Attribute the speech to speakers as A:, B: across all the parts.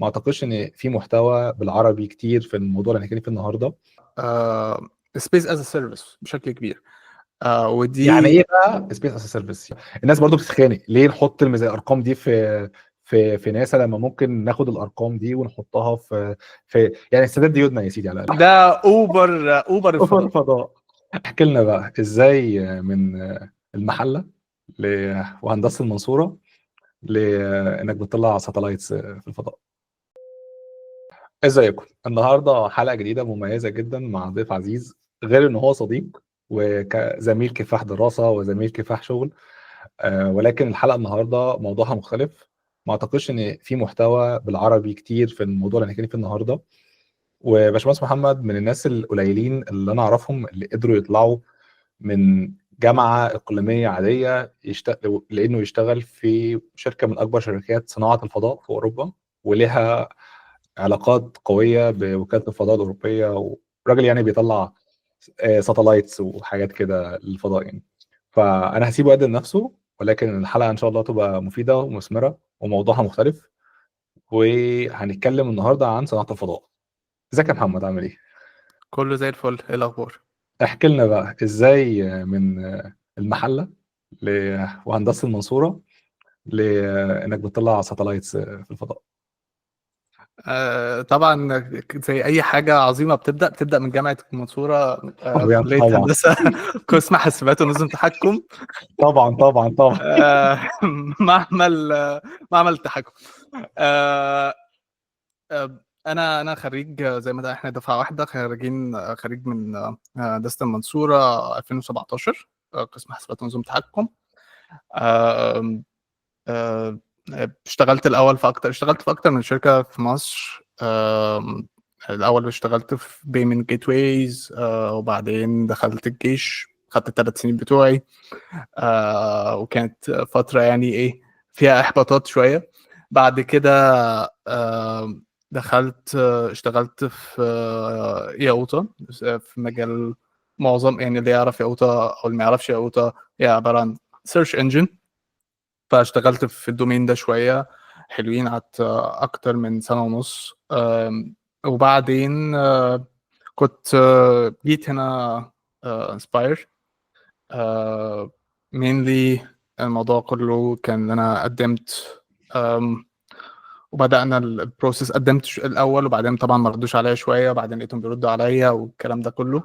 A: ما اعتقدش ان في محتوى بالعربي كتير في الموضوع اللي هنتكلم فيه النهارده.
B: سبيس از سيرفيس بشكل كبير.
A: يعني
B: ودي
A: ايه بقى سبيس اس سيرفيس؟ الناس برضو بتتخانق ليه نحط الارقام دي في ناسا لما ممكن ناخد الارقام دي ونحطها في يعني السداد ديودنا يا سيدي على الاقل.
B: ده اوبر
A: اوفر
B: الفضاء.
A: الفضاء. احكي لنا بقى ازاي من المحله وهندسه المنصوره لانك بتطلع ساتلايتس في الفضاء. ازيكم؟ النهارده حلقه جديده مميزه جدا مع ضيف عزيز، غير ان هو صديق وكزميل كفاح دراسه وزميل كفاح شغل. ولكن الحلقه النهارده موضوعها مختلف. ما اعتقدش ان في محتوى بالعربي كتير في الموضوع اللي هنتكلم فيه النهارده. وباشمهندس محمد من الناس القليلين اللي انا اعرفهم اللي قدروا يطلعوا من جامعه اقليميه عاديه لانه يشتغل في شركه من اكبر شركات صناعه الفضاء في اوروبا، ولها علاقات قويه بوكاله الفضاء الاوروبيه، وراجل يعني بيطلع ساتلايتس وحاجات كده للفضاء يعني. فانا هسيبه يقدم نفسه، ولكن الحلقه ان شاء الله تبقى مفيده ومثمره وموضوعها مختلف. وهنتكلم النهارده عن صناعه الفضاء. ازيك يا محمد؟ عامل ايه؟
B: كله زي الفل. ايه الاخبار؟
A: احكي لنا بقى ازاي من المحله وهندسه المنصوره لانك بتطلع ساتلايتس في الفضاء.
B: طبعا زي اي حاجه عظيمه بتبدا من جامعه المنصوره،
A: طبعا
B: كليه
A: طبعا
B: هندسه قسم حاسبات ونظم تحكم.
A: طبعا طبعا طبعا.
B: معمل معمل التحكم. آه، انا خريج زي ما ده، احنا دفعه واحده خريج من هندسه المنصوره 2017، قسم حاسبات ونظم تحكم. آه، آه، اشتغلت في اكتر من شركه في مصر. الاول اشتغلت في بيمنت جيت ويز، وبعدين دخلت الجيش، خدت ال3 سنين بتوعي. وكانت فتره يعني ايه، فيها احباطات شويه. بعد كده دخلت اشتغلت في ياقوتة، في مجال معظم يعني اللي يعرف ياقوتة او اللي ما يعرفش ياقوتة، هي عباره عن سيرش انجن. فاشتغلت في الدومين ده شوية حلوين، قعدت أكتر من سنة ونص. وبعدين كنت جيت هنا انسباير. مينلي الموضوع كله كان إن أنا قدمت، وبدأنا البروسيس. قدمت الأول، وبعدين طبعا ما ردوش عليا شوية، وبعدين لقيتهم بيردوا عليا والكلام ده كله.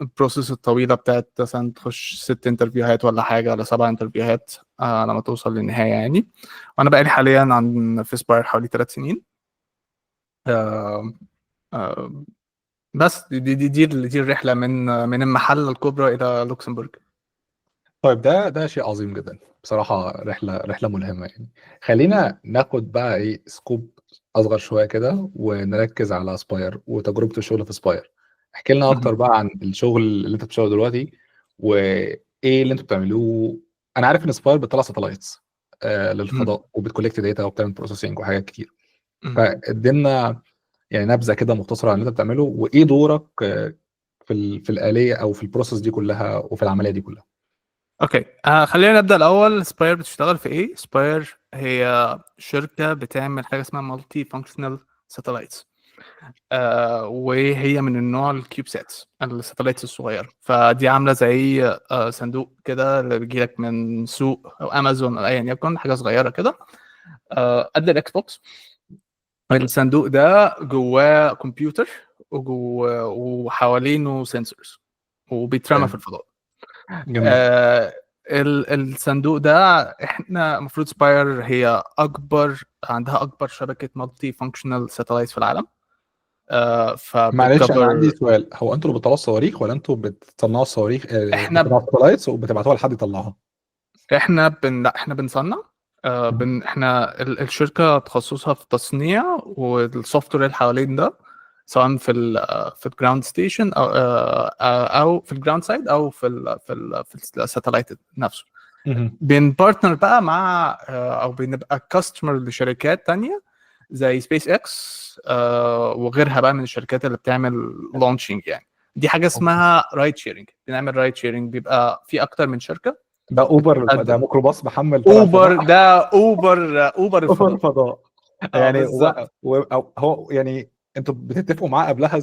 B: البروسيس الطويلة بتاعت مثلا تخش 6 انترفيوهات ولا حاجة، ولا 7 انترفيوهات لما توصل للنهاية يعني. وأنا بقالي حاليا في سباير حوالي 3 سنين. آه، آه، بس دي الرحلة من المحلة الكبرى إلى لوكسمبورغ.
A: طيب ده شيء عظيم جدا بصراحة، رحلة ملهمة يعني. خلينا ناخد بقى ايه سكوب أصغر شوية كده ونركز على سباير وتجربة الشغل في سباير. احكي لنا أكتر بقى عن الشغل اللي أنت بتشتغله دلوقتي وإيه اللي أنتوا بتعملوه. أنا عارف إن سباير بتطلع ساتلايتس للفضاء وبتكولكت داتا وبتعمل بروسيسنج وحاجات كتير. فقدمنا يعني نبذة كده مختصرة عن اللي أنت بتعمله، وإيه دورك في الآلية أو في البروسيس دي كلها وفي العملية دي كلها.
B: اوكي، خلينا نبدا الاول. سباير بتشتغل في ايه؟ سباير هي شركه بتعمل حاجه اسمها مالتي فانكشنال ساتلايتس، وهي من النوع الكيوب ساتس، الساتلايتس الصغيره. فدي عامله زي صندوق كده اللي بيجيلك من سوق او امازون او ايا يكن، حاجه صغيره كده قد الاكس بوكس. الصندوق ده جواه كمبيوتر وحوالينه سنسورز، وبيترمى في الفضاء.
A: جميل.
B: الصندوق ده، احنا المفروض سباير هي عندها اكبر شبكه مالتي فانكشنال ساتلايتس في العالم.
A: معلش انا عندي
B: فبتكفر.
A: سؤال، هو انتوا اللي بتطلعوا الصواريخ ولا انتوا بتصنعوا الصواريخ؟
B: احنا
A: بتصنعوا الساتلايتس وبتبعتوها لحد يطلعها؟
B: لا، احنا بنصنع. احنا الشركه تخصصها في التصنيع والسوفت وير اللي حوالين ده، سواء في الجراوند ستيشن او في الجراوند سايد، او في الساتلايت نفسه. بنبارتنر بقى مع او بنبقى كاستمر لشركات تانية زي سبيس اكس وغيرها بقى من الشركات اللي بتعمل لونشنج يعني. دي حاجه اسمها رايد شيرنج. بنعمل رايد شيرنج، بيبقى في اكتر من شركه.
A: ده اوبر، ده ميكروباص محمل تبع
B: اوبر
A: الفضاء.
B: ده اوبر
A: اوبر
B: الفضاء.
A: الفضاء. يعني
B: بالظبط.
A: أو هو يعني انتوا بتتفقوا معاه قبلها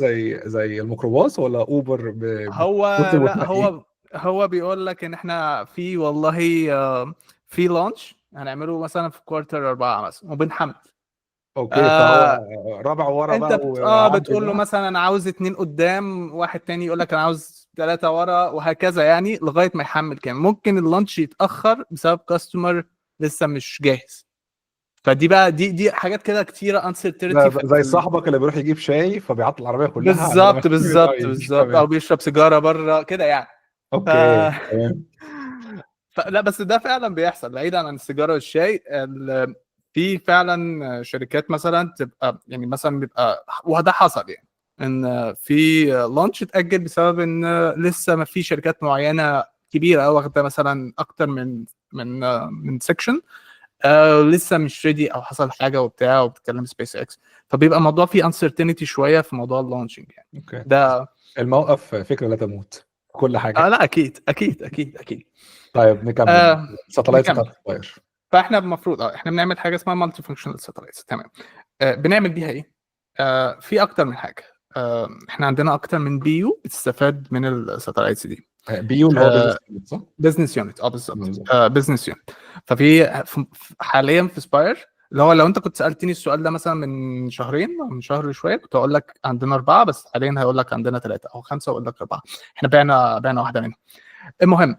A: زي الميكروباص، ولا اوبر
B: هو
A: بتتصل
B: لا
A: وتنقيه؟
B: هو بيقول لك ان احنا في والله في لانش هنعمله مثلا في كوارتر 4 مثلا وبنحمل.
A: اوكي، فهو
B: آه
A: رابع ورا
B: انت
A: بقى وعبي
B: بتقول له
A: ده.
B: مثلا انا عاوز 2 قدام، واحد تاني يقول لك انا عاوز 3 ورا، وهكذا يعني لغايه ما يحمل كام. ممكن اللانش يتاخر بسبب كاستمر لسه مش جاهز. فدي بقى دي حاجات كده كتيره انسرتينتي
A: زي صاحبك اللي بيروح يجيب شاي فبيعطل العربيه كلها على ما
B: بالظبط بالظبط
A: طيب
B: بالظبط، او
A: تمام.
B: بيشرب سيجاره بره كده يعني. ف...
A: اوكي تمام.
B: لا بس ده فعلا بيحصل بعيدا عن السيجاره والشاي. في فعلا شركات مثلا تبقى يعني مثلا بيبقى، وده حصل يعني، ان في لانش اتاجل بسبب ان لسه ما في شركات معينه كبيره واخده مثلا اكتر من سيكشن، لسه مش ريدي او حصل حاجه وبتاع، وبتتكلم سبيس اكس. فبيبقى الموضوع فيه انسرتينتي شويه في موضوع اللانشنج يعني.
A: اوكي،
B: ده
A: الموقف فكره لا تموت، كل حاجه.
B: لا اكيد اكيد اكيد اكيد.
A: طيب نكمل.
B: آه
A: ساتلايتس
B: نكمل.
A: بتاعت سباير.
B: فاحنا المفروض احنا بنعمل حاجه اسمها مالتي فانكشنال ساتلايتس. تمام. بنعمل بيها ايه؟ في اكتر من حاجه. احنا عندنا اكتر من بيو بتستفاد من الساتلايتس دي.
A: بيو اللي هو بزنس، صح؟
B: بزنس يونت، بالظبط.
A: بالظبط.
B: بزنس يونت. ففي حاليا في سباير، اللي هو لو انت كنت سالتني السؤال ده مثلا من شهرين او من شهر شويه، كنت هقول لك عندنا 4، بس حاليا هقول لك عندنا 3 او 5، واقول لك 4. احنا بعنا واحده منهم. المهم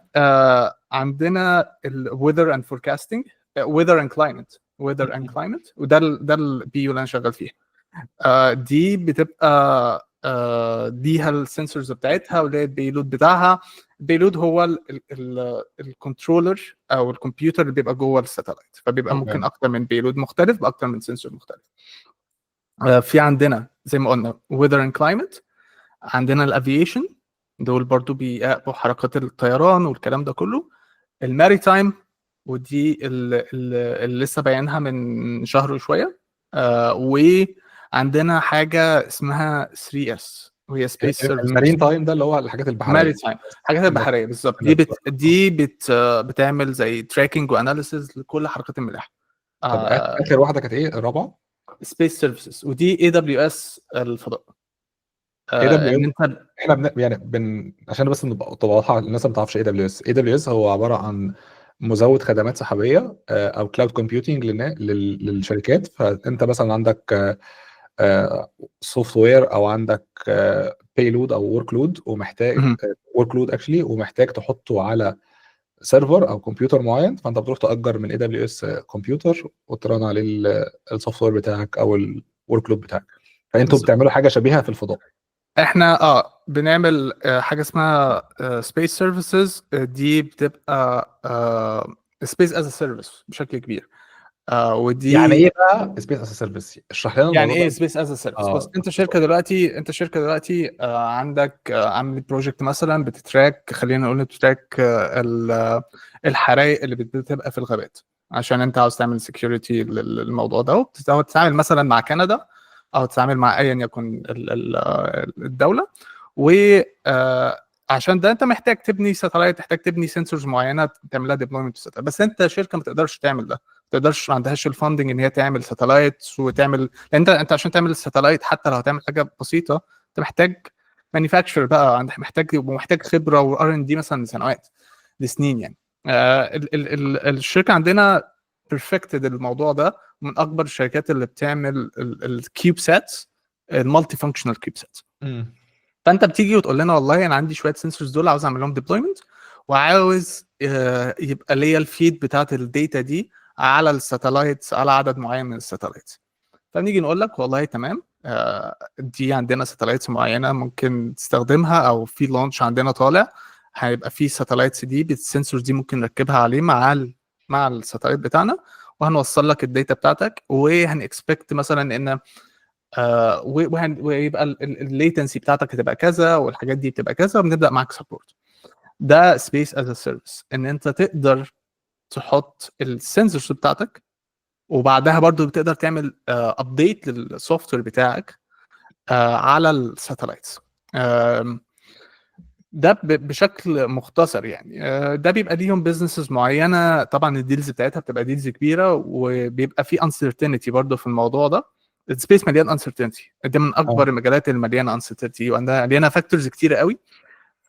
B: عندنا الويذر اند فوركاستنج، ويذر اند كلايمت، ويذر اند كلايمت، ده البي يو اللي انا شغال فيها. دي بتبقى ليها السنسورز بتاعتها وليها البيلود بتاعها. البيلود هو الكنترولر او الكمبيوتر اللي بيبقى جوه الساتلايت، فبيبقى ممكن
A: اوكي.
B: اكتر من بيلود مختلف باكتر من سنسور مختلف. في عندنا زي ما قلنا ويذر اند كلايمت، عندنا الافيشن، دول برضو بيراقبوا حركات الطيران والكلام ده كله. الماري تايم، ودي اللي لسه باينها من شهر وشويه. وعندنا حاجه اسمها 3S، وهي سبيس
A: المارين
B: سيرفيسز.
A: تايم ده اللي هو الحاجات
B: ماري
A: البحريه.
B: تايم، الحاجات البحريه بالظبط. بتعمل زي تراكنج واناليسز لكل حركات الملاحه.
A: طب اخر واحده كانت ايه الرابعه؟
B: سبيس سيرفيسز، ودي اي دبليو اس الفضاء.
A: اي دبليو
B: ان
A: اس.
B: انت
A: احنا يعني عشان بس تبقى واضحه الناس ما تعرفش اي دبليو اس. اي دبليو اس هو عباره عن مزود خدمات سحابيه او كلاود كومبيوتنج للشركات. فانت مثلا عندك سوفت وير، او عندك باي لود او ورك لود، ومحتاج
B: مهم.
A: ورك لود اكشلي، ومحتاج تحطه على سيرفر او كمبيوتر معين. فانت بتروح تأجر من اي دبليو اس كمبيوتر وترن عليه السوفت وير بتاعك او الورك لود بتاعك. فانتوا
B: بالظبط.
A: بتعملوا حاجه شبيهه في الفضاء.
B: احنا بنعمل حاجه اسمها سبيس سيرفيسز. دي بتبقى سبيس از سيرفيس بشكل كبير.
A: يعني
B: ودي
A: ايه بقى سبيس اس سيرفيس؟ اشرح لنا
B: يعني
A: الموضوع
B: ايه
A: ده.
B: سبيس از سيرفيس؟ بص،
A: اه
B: انت شركه دلوقتي عندك عامل بروجكت مثلا بتتراك، خلينا نقول بتتراك الحرائق اللي بتبقى في الغابات، عشان انت عاوز تعمل سكيورتي للموضوع ده، وتتعامل مثلا مع كندا، او تتعامل مع ايا يكن الدوله. و عشان ده انت محتاج تبني ساتلايت، محتاج تبني سنسورز معينه تعمل لها ديبلويمنت. بس انت شركه ما تقدرش تعمل ده، ما تقدرش، ما عندهاش الفاندنج ان هي تعمل ساتلايت وتعمل. لان انت عشان تعمل الساتلايت، حتى لو هتعمل حاجه بسيطه، انت محتاج مانيفاكتشر بقى، عندك محتاج خبره وار ان دي مثلا سنوات، لسنين يعني. الشركه عندنا بيرفكتد الموضوع ده، من اكبر الشركات اللي بتعمل الكيوب ساتس، المالتي فانكشنال كيوب ساتس.
A: امم
B: فانت بتيجي وتقول لنا والله انا عندي شويه سنسورز دول عاوز اعمل لهم ديبلويمنت، وعاوز يبقى ليا الفيد بتاعت الداتا دي على الساتلايتس، على عدد معين من الساتلايتس. فنيجي نقول لك والله تمام، دي عندنا ساتلايتس معينه ممكن تستخدمها، او في لونش عندنا طالع هيبقى في ساتلايتس دي بالسنسورز دي ممكن نركبها عليه مع الساتلايت بتاعنا، وهنوصل لك الداتا بتاعتك، وهنكسبكت مثلا ان ويبقى الليتنسي بتاعتك هتبقى كذا، والحاجات دي بتبقى كذا، وبنبدا معاك سبورت. ده سبيس از سيرفيس، ان انت تقدر تحط السنسورز بتاعتك، وبعدها برضو بتقدر تعمل ابديت للسوفت وير بتاعك على الساتلايتس. ده بشكل مختصر يعني. ده بيبقى ليهم بيزنسز معينه، طبعا الديلز بتاعتها بتبقى ديلز كبيره، وبيبقى في انسرتينتي برضه في الموضوع ده. السبيس مليان انسرتينتي، ده من اكبر المجالات المليانه انسرتينتي، وعندها مليانه فاكتورز كتيره قوي.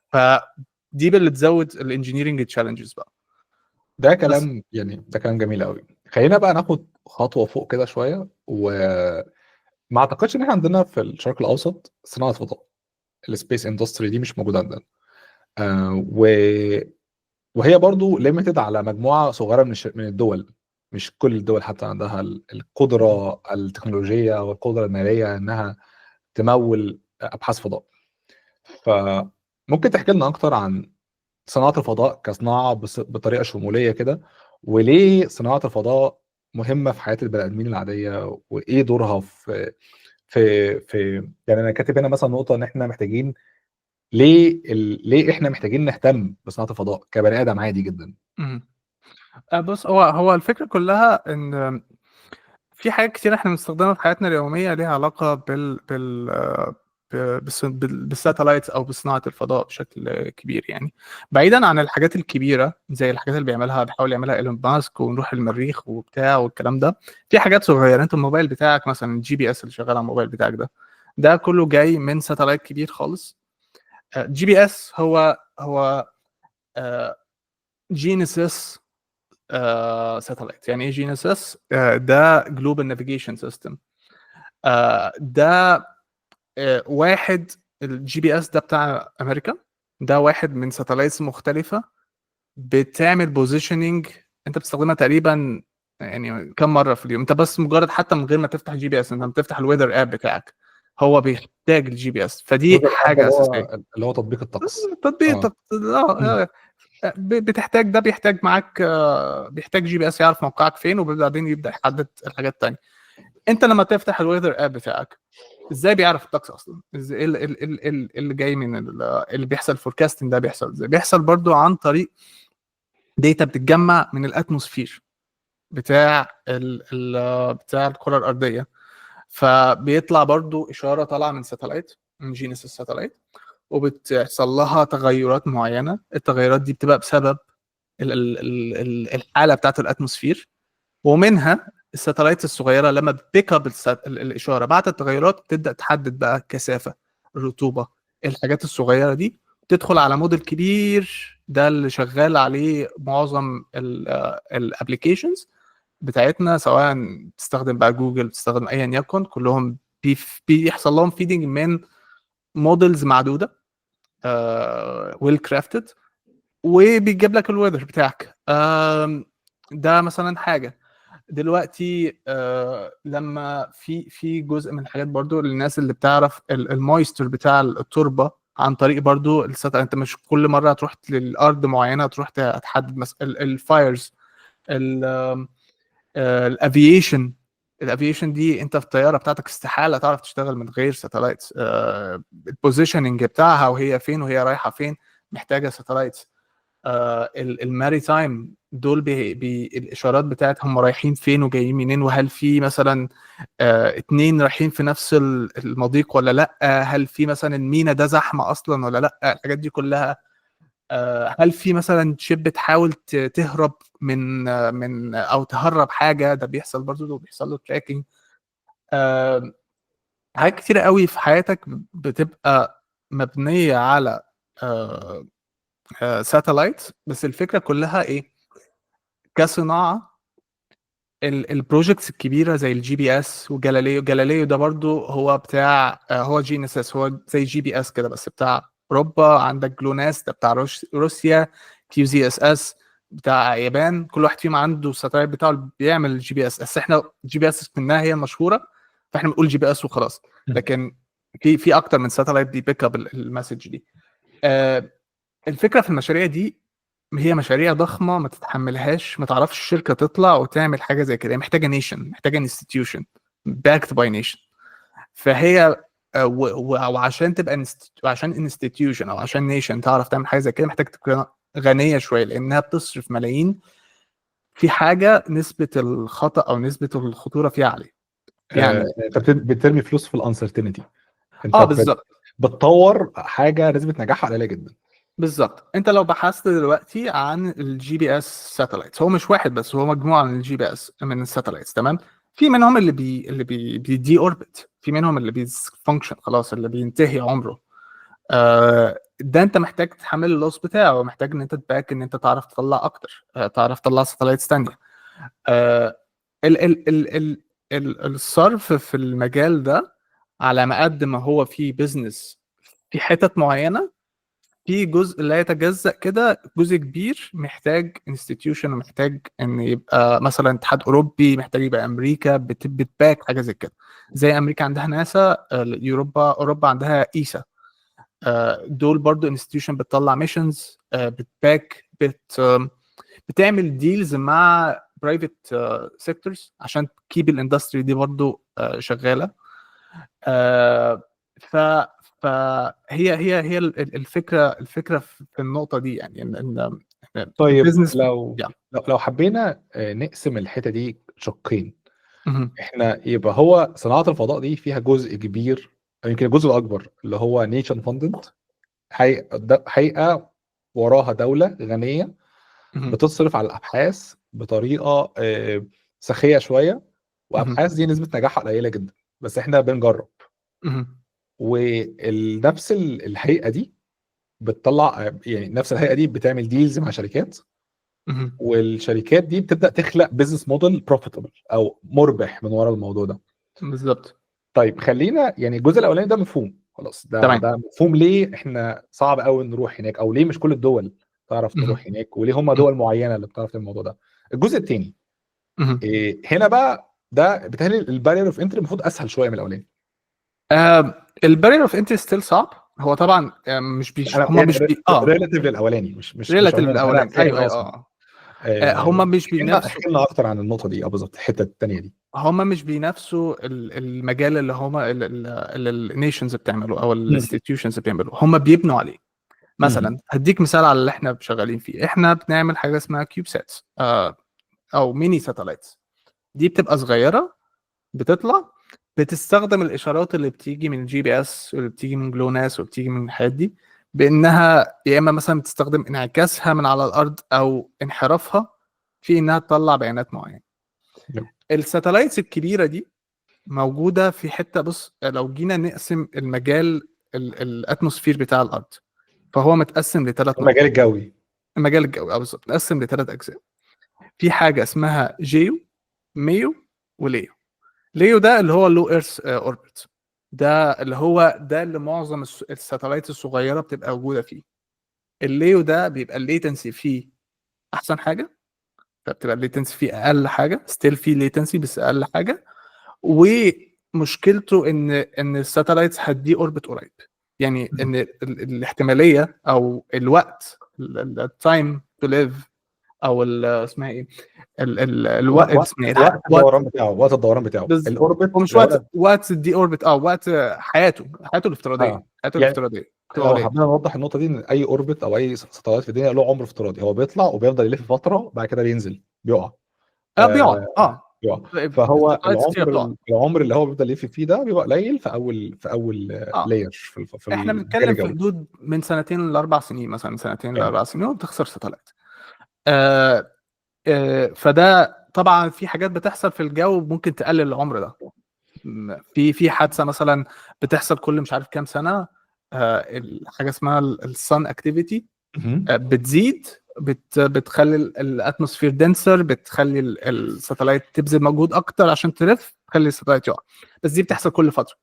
B: فدي اللي تزود الانجينيرنج تشالنجز بقى.
A: ده
B: بس
A: كلام يعني ده كلام جميل قوي. خلينا بقى ناخد خطوه فوق كده شويه، وما اعتقدش ان احنا عندنا في الشرق الاوسط صناعه فضاء. السبيس اندستري دي مش موجوده عندنا. آه و... وهي برضو ليميتد على مجموعه صغيره من الدول. مش كل الدول حتى عندها القدره التكنولوجيه والقدره الماليه انها تمول ابحاث فضاء. فممكن تحكي لنا اكتر عن صناعه الفضاء كصناعه بطريقه شموليه كده، وليه صناعه الفضاء مهمه في حياه البني ادمين العاديه، وايه دورها في يعني انا كاتب هنا مثلا نقطه ان احنا محتاجين ليه احنا محتاجين نهتم بصناعه الفضاء كبني ادم عادي جدا.
B: مم. بص، هو الفكره كلها ان في حاجات كتير احنا بنستخدمها في حياتنا اليوميه ليها علاقه بالساتلايتس او بصناعه الفضاء بشكل كبير يعني. بعيدا عن الحاجات الكبيره زي الحاجات اللي بيحاول يعملها ايلون ماسك ونروح المريخ وبتاع والكلام ده، في حاجات صغيره. انت الموبايل بتاعك مثلا، الجي بي اس اللي شغال على الموبايل بتاعك ده كله جاي من ساتلايت كبير خالص. جي بي اس هو جينيسيس ساتلايت. يعني ايه جينيسيس؟ ده جلوبال نافيجيشن سيستم. ده واحد. الجي بي اس ده بتاع امريكا. ده واحد من ساتلايتس مختلفه بتعمل بوزيشننج. انت بتستخدمها تقريبا يعني كم مره في اليوم. انت بس مجرد حتى من غير ما تفتح جي بي اس، انت بتفتح الويذر اب بتاعك، هو بيحتاج الجي بي اس، فدي
A: جزء الاب ده
B: حاجه اساسيه.
A: اللي هو تطبيق الطقس.
B: تطبيق
A: اه.
B: بيحتاج معاك، بيحتاج جي بي اس يعرف موقعك فين، وبعدين يبدا يحدد الحاجات التانية. انت لما تفتح الويذر اب بتاعك، ازاي بيعرف الطقس اصلا؟ ازاي اللي جاي من اللي بيحصل فوركاستنج ده بيحصل ازاي؟ بيحصل برضو عن طريق داتا بتتجمع من الاتموسفير بتاع بتاع الكره الارضيه. فبيطلع برضو اشاره طالعه من ساتلايت، من جينيسيس ساتلايت، وبتحصل لها تغيرات معينه. التغيرات دي بتبقى بسبب الحاله بتاعت الاتموسفير. ومنها الساتلايت الصغيره لما بتبيك اب الاشاره بعد التغيرات، بتبدا تحدد بقى كثافه، الرطوبه، الحاجات الصغيره دي. تدخل على موديل كبير، ده اللي شغال عليه معظم الابلكيشنز بتاعتنا، سواء بتستخدم بقى جوجل، بتستخدم ايا يكن، كلهم بيحصل لهم فيدنج من موديلز معدوده، ويل كرافتد، وبيجيب لك الويذر بتاعك. ده مثلا حاجه. دلوقتي لما في جزء من الحاجات برضو للناس اللي بتعرف المويستر بتاع التربه عن طريق برضو الساتلايت. انت مش كل مره تروح للارض معينه تروح تحدد مثلا الفايرز، الافييشن. الافييشن دي انت في الطياره بتاعتك استحاله تعرف تشتغل من غير ساتلايتس. البوزيشننج بتاعها وهي فين وهي رايحه فين محتاجه ساتلايتس. الماري تايم دول الاشارات بتاعت هم رايحين فين وجايين منين، وهل في مثلا اتنين رايحين في نفس المضيق ولا لا، هل في مثلا المينا ده زحمه اصلا ولا لا، الحاجات دي كلها. هل في مثلا شيب بتحاول تهرب من او تهرب حاجه، ده بيحصل برضه، ده بيحصل له تراكنج. حاجات كتيره قوي في حياتك بتبقى مبنيه على ساتلايت. بس الفكره كلها ايه كصناعه؟ البروجكتس الكبيره زي الجي بي اس وجاليليو. جاليليو ده برضو هو بتاع هو جينيسيس، هو زي جي بي اس كده بس بتاع اوروبا. عندك جلوناس ده بتاع روسيا. كيو زي اس اس بتاع يابان. كل واحد فيهم عنده ساتلايت بتاعه اللي بيعمل الجي بي اس. بس احنا جي بي اس منها هي المشهوره، فاحنا بنقول جي بي اس وخلاص. لكن في اكتر من ساتلايت دي بيك اب المسج دي. الفكره في المشاريع دي، هي مشاريع ضخمه ما تتحملهاش، ما تعرفش الشركه تطلع وتعمل حاجه زي كده. هي محتاجه نيشن، محتاجه انستتيوشن باكت باي نيشن. فهي وعشان تبقى عشان انستتيوشن او عشان نيشن تعرف تعمل حاجه زي كده، محتاج تكون غنيه شويه، لانها بتصرف ملايين في حاجه نسبه الخطا او نسبه الخطوره فيها عاليه يعني.
A: انت بترمي فلوس في الانسرتينتي. انت
B: بالظبط.
A: بتطور حاجه نسبه نجاحها قليله جدا.
B: بالظبط. انت لو بحثت دلوقتي عن الجي بي اس ساتلايتس، هو مش واحد بس، هو مجموعه من الجي بي اس من الساتلايتس، تمام. في منهم بيدي اوربت، في منهم اللي بيفانكشن خلاص، اللي بينتهي عمره. ده انت محتاج تحمل اللوس بتاعه، محتاج ان انت تباك، ان انت تعرف تطلع اكتر، تعرف تطلع ساتلايتس تانية. آه، ال ال ال ال الصرف في المجال ده، على ما قد ما هو فيه بيزنس في حتت معينة، في جزء لا يتجزأ كده، جزء كبير محتاج انستتيوشن، ومحتاج ان يبقى مثلا اتحاد اوروبي، محتاج يبقى امريكا بتباك حاجه زي كده. زي امريكا عندها ناسا، اوروبا عندها ايسا. دول برضو انستتيوشن بتطلع ميشنز، بتباك بتعمل ديلز مع برايفت سيكتورز عشان تكيب الاندستري دي برضو شغاله. آه، ف فهي الفكره في النقطه دي، يعني ان
A: طيب
B: البيزنس
A: لو
B: يعني.
A: لو حبينا نقسم الحته دي شقين، احنا يبقى هو صناعه الفضاء دي فيها جزء كبير، يمكن الجزء الاكبر اللي هو نيشن فاندد، هيئه وراها دوله غنيه بتصرف على الابحاث بطريقه سخيه شويه، وابحاث دي نسبه نجاحها قليله جدا، بس احنا بنجرب. ونفس الهيئه دي بتطلع، يعني نفس الهيئه دي بتعمل ديلز مع شركات، والشركات دي بتبدا تخلق بيزنس موديل بروفيتبل او مربح من ورا الموضوع ده.
B: بالظبط.
A: طيب خلينا، يعني الجزء الاولاني ده مفهوم خلاص، ده
B: تمام.
A: ده مفهوم ليه احنا صعب قوي نروح هناك، او ليه مش كل الدول تعرف تروح هناك، وليه هم دول معينه اللي بتعرف الموضوع ده. الجزء الثاني هنا بقى، ده بيتهيألي البارير اوف انتري المفروض اسهل شويه من الاولاني.
B: البارير اوف انتري ستيل صعب. هو طبعا مش
A: انا
B: هم
A: يعني
B: مش
A: ريلاتيف للاولاني، مش
B: ريلاتيف
A: عموما انا
B: الاولاني،
A: فاهم
B: ايوه
A: اقصد.
B: ايوه. هم مش بينافسوا.
A: احكي لنا اكتر عن النقطه دي، بالظبط الحته الثانيه دي.
B: هم مش بينافسوا المجال اللي هم النيشنز بتعمله او الانستتيوشنز بيعملوا، هم بيبنوا عليه. مثلا هديك مثال على اللي احنا شغالين فيه. احنا بنعمل حاجه اسمها كيوب ساتس، او ميني ساتلايتس. دي بتبقى صغيره، بتطلع، بتستخدم الاشارات اللي بتيجي من الجي بي اس، واللي بتيجي من جلوناس، وبتيجي من الحاجات دي، بانها يا اما مثلا بتستخدم انعكاسها من على الارض، او انحرافها في انها تطلع بيانات معينه. الساتلايتس الكبيره دي موجوده في حته، بص لو جينا نقسم المجال، الاتموسفير بتاع الارض، فهو متقسم لثلاث
A: المجال
B: نقط.
A: الجوي.
B: المجال الجوي، بالظبط، متقسم لثلاث اجزاء. في حاجه اسمها جيو، ميو، وليو. ليو ده اللي هو اللو ايرث اوربت، ده اللي معظم الساتلايت الصغيره بتبقى موجوده فيه. الليو ده بيبقى الليتنسي فيه احسن حاجه، فبتبقى الليتنسي فيه اقل حاجه، ستيل فيه ليتنسي بس اقل حاجه. ومشكلته ان الساتلايتس هتدي اوربت قريب، يعني ان الاحتماليه او الوقت، التايم تو ليف، او اسمها ايه، الوقت، اسمها ايه،
A: وقت
B: وقت.
A: الدوران بتاعه، وقت الدوران بتاعه
B: هو
A: الاوربت
B: مش
A: اللي هو.
B: وقت الدي اوربت، وقت حياته
A: اه يعني
B: الافتراضيه بتبقى
A: لو
B: قليل.
A: حبينا نوضح النقطه دي، ان اي اوربت او اي ساتلايت في الدنيا له عمر افتراضي، هو بيطلع وبيفضل يلف فتره، بعد كده بينزل بيقع.
B: بيقعد
A: آه بيقع. فهو
B: الساتلايتس كتير بتقعد.
A: العمر اللي هو بيفضل يلف فيه ده بيبقى قليل في اول
B: اه
A: لاير في
B: احنا
A: المجال
B: بنتكلم في
A: الجوي.
B: حدود من 2 ل4 سنين، مثلا 2 ل4 سنين وبتخسر ساتلايت. آه فده طبعا في حاجات بتحصل في الجو ممكن تقلل العمر ده. في حادثه مثلا بتحصل كل مش عارف كام سنه، حاجه اسمها السان اكتيفيتي بتزيد، بتخلي الاتموسفير دنسر، بتخلي الساتلايت تبذل مجهود اكتر عشان تلف، تخلي الساتلايت يقع. بس دي بتحصل كل فتره.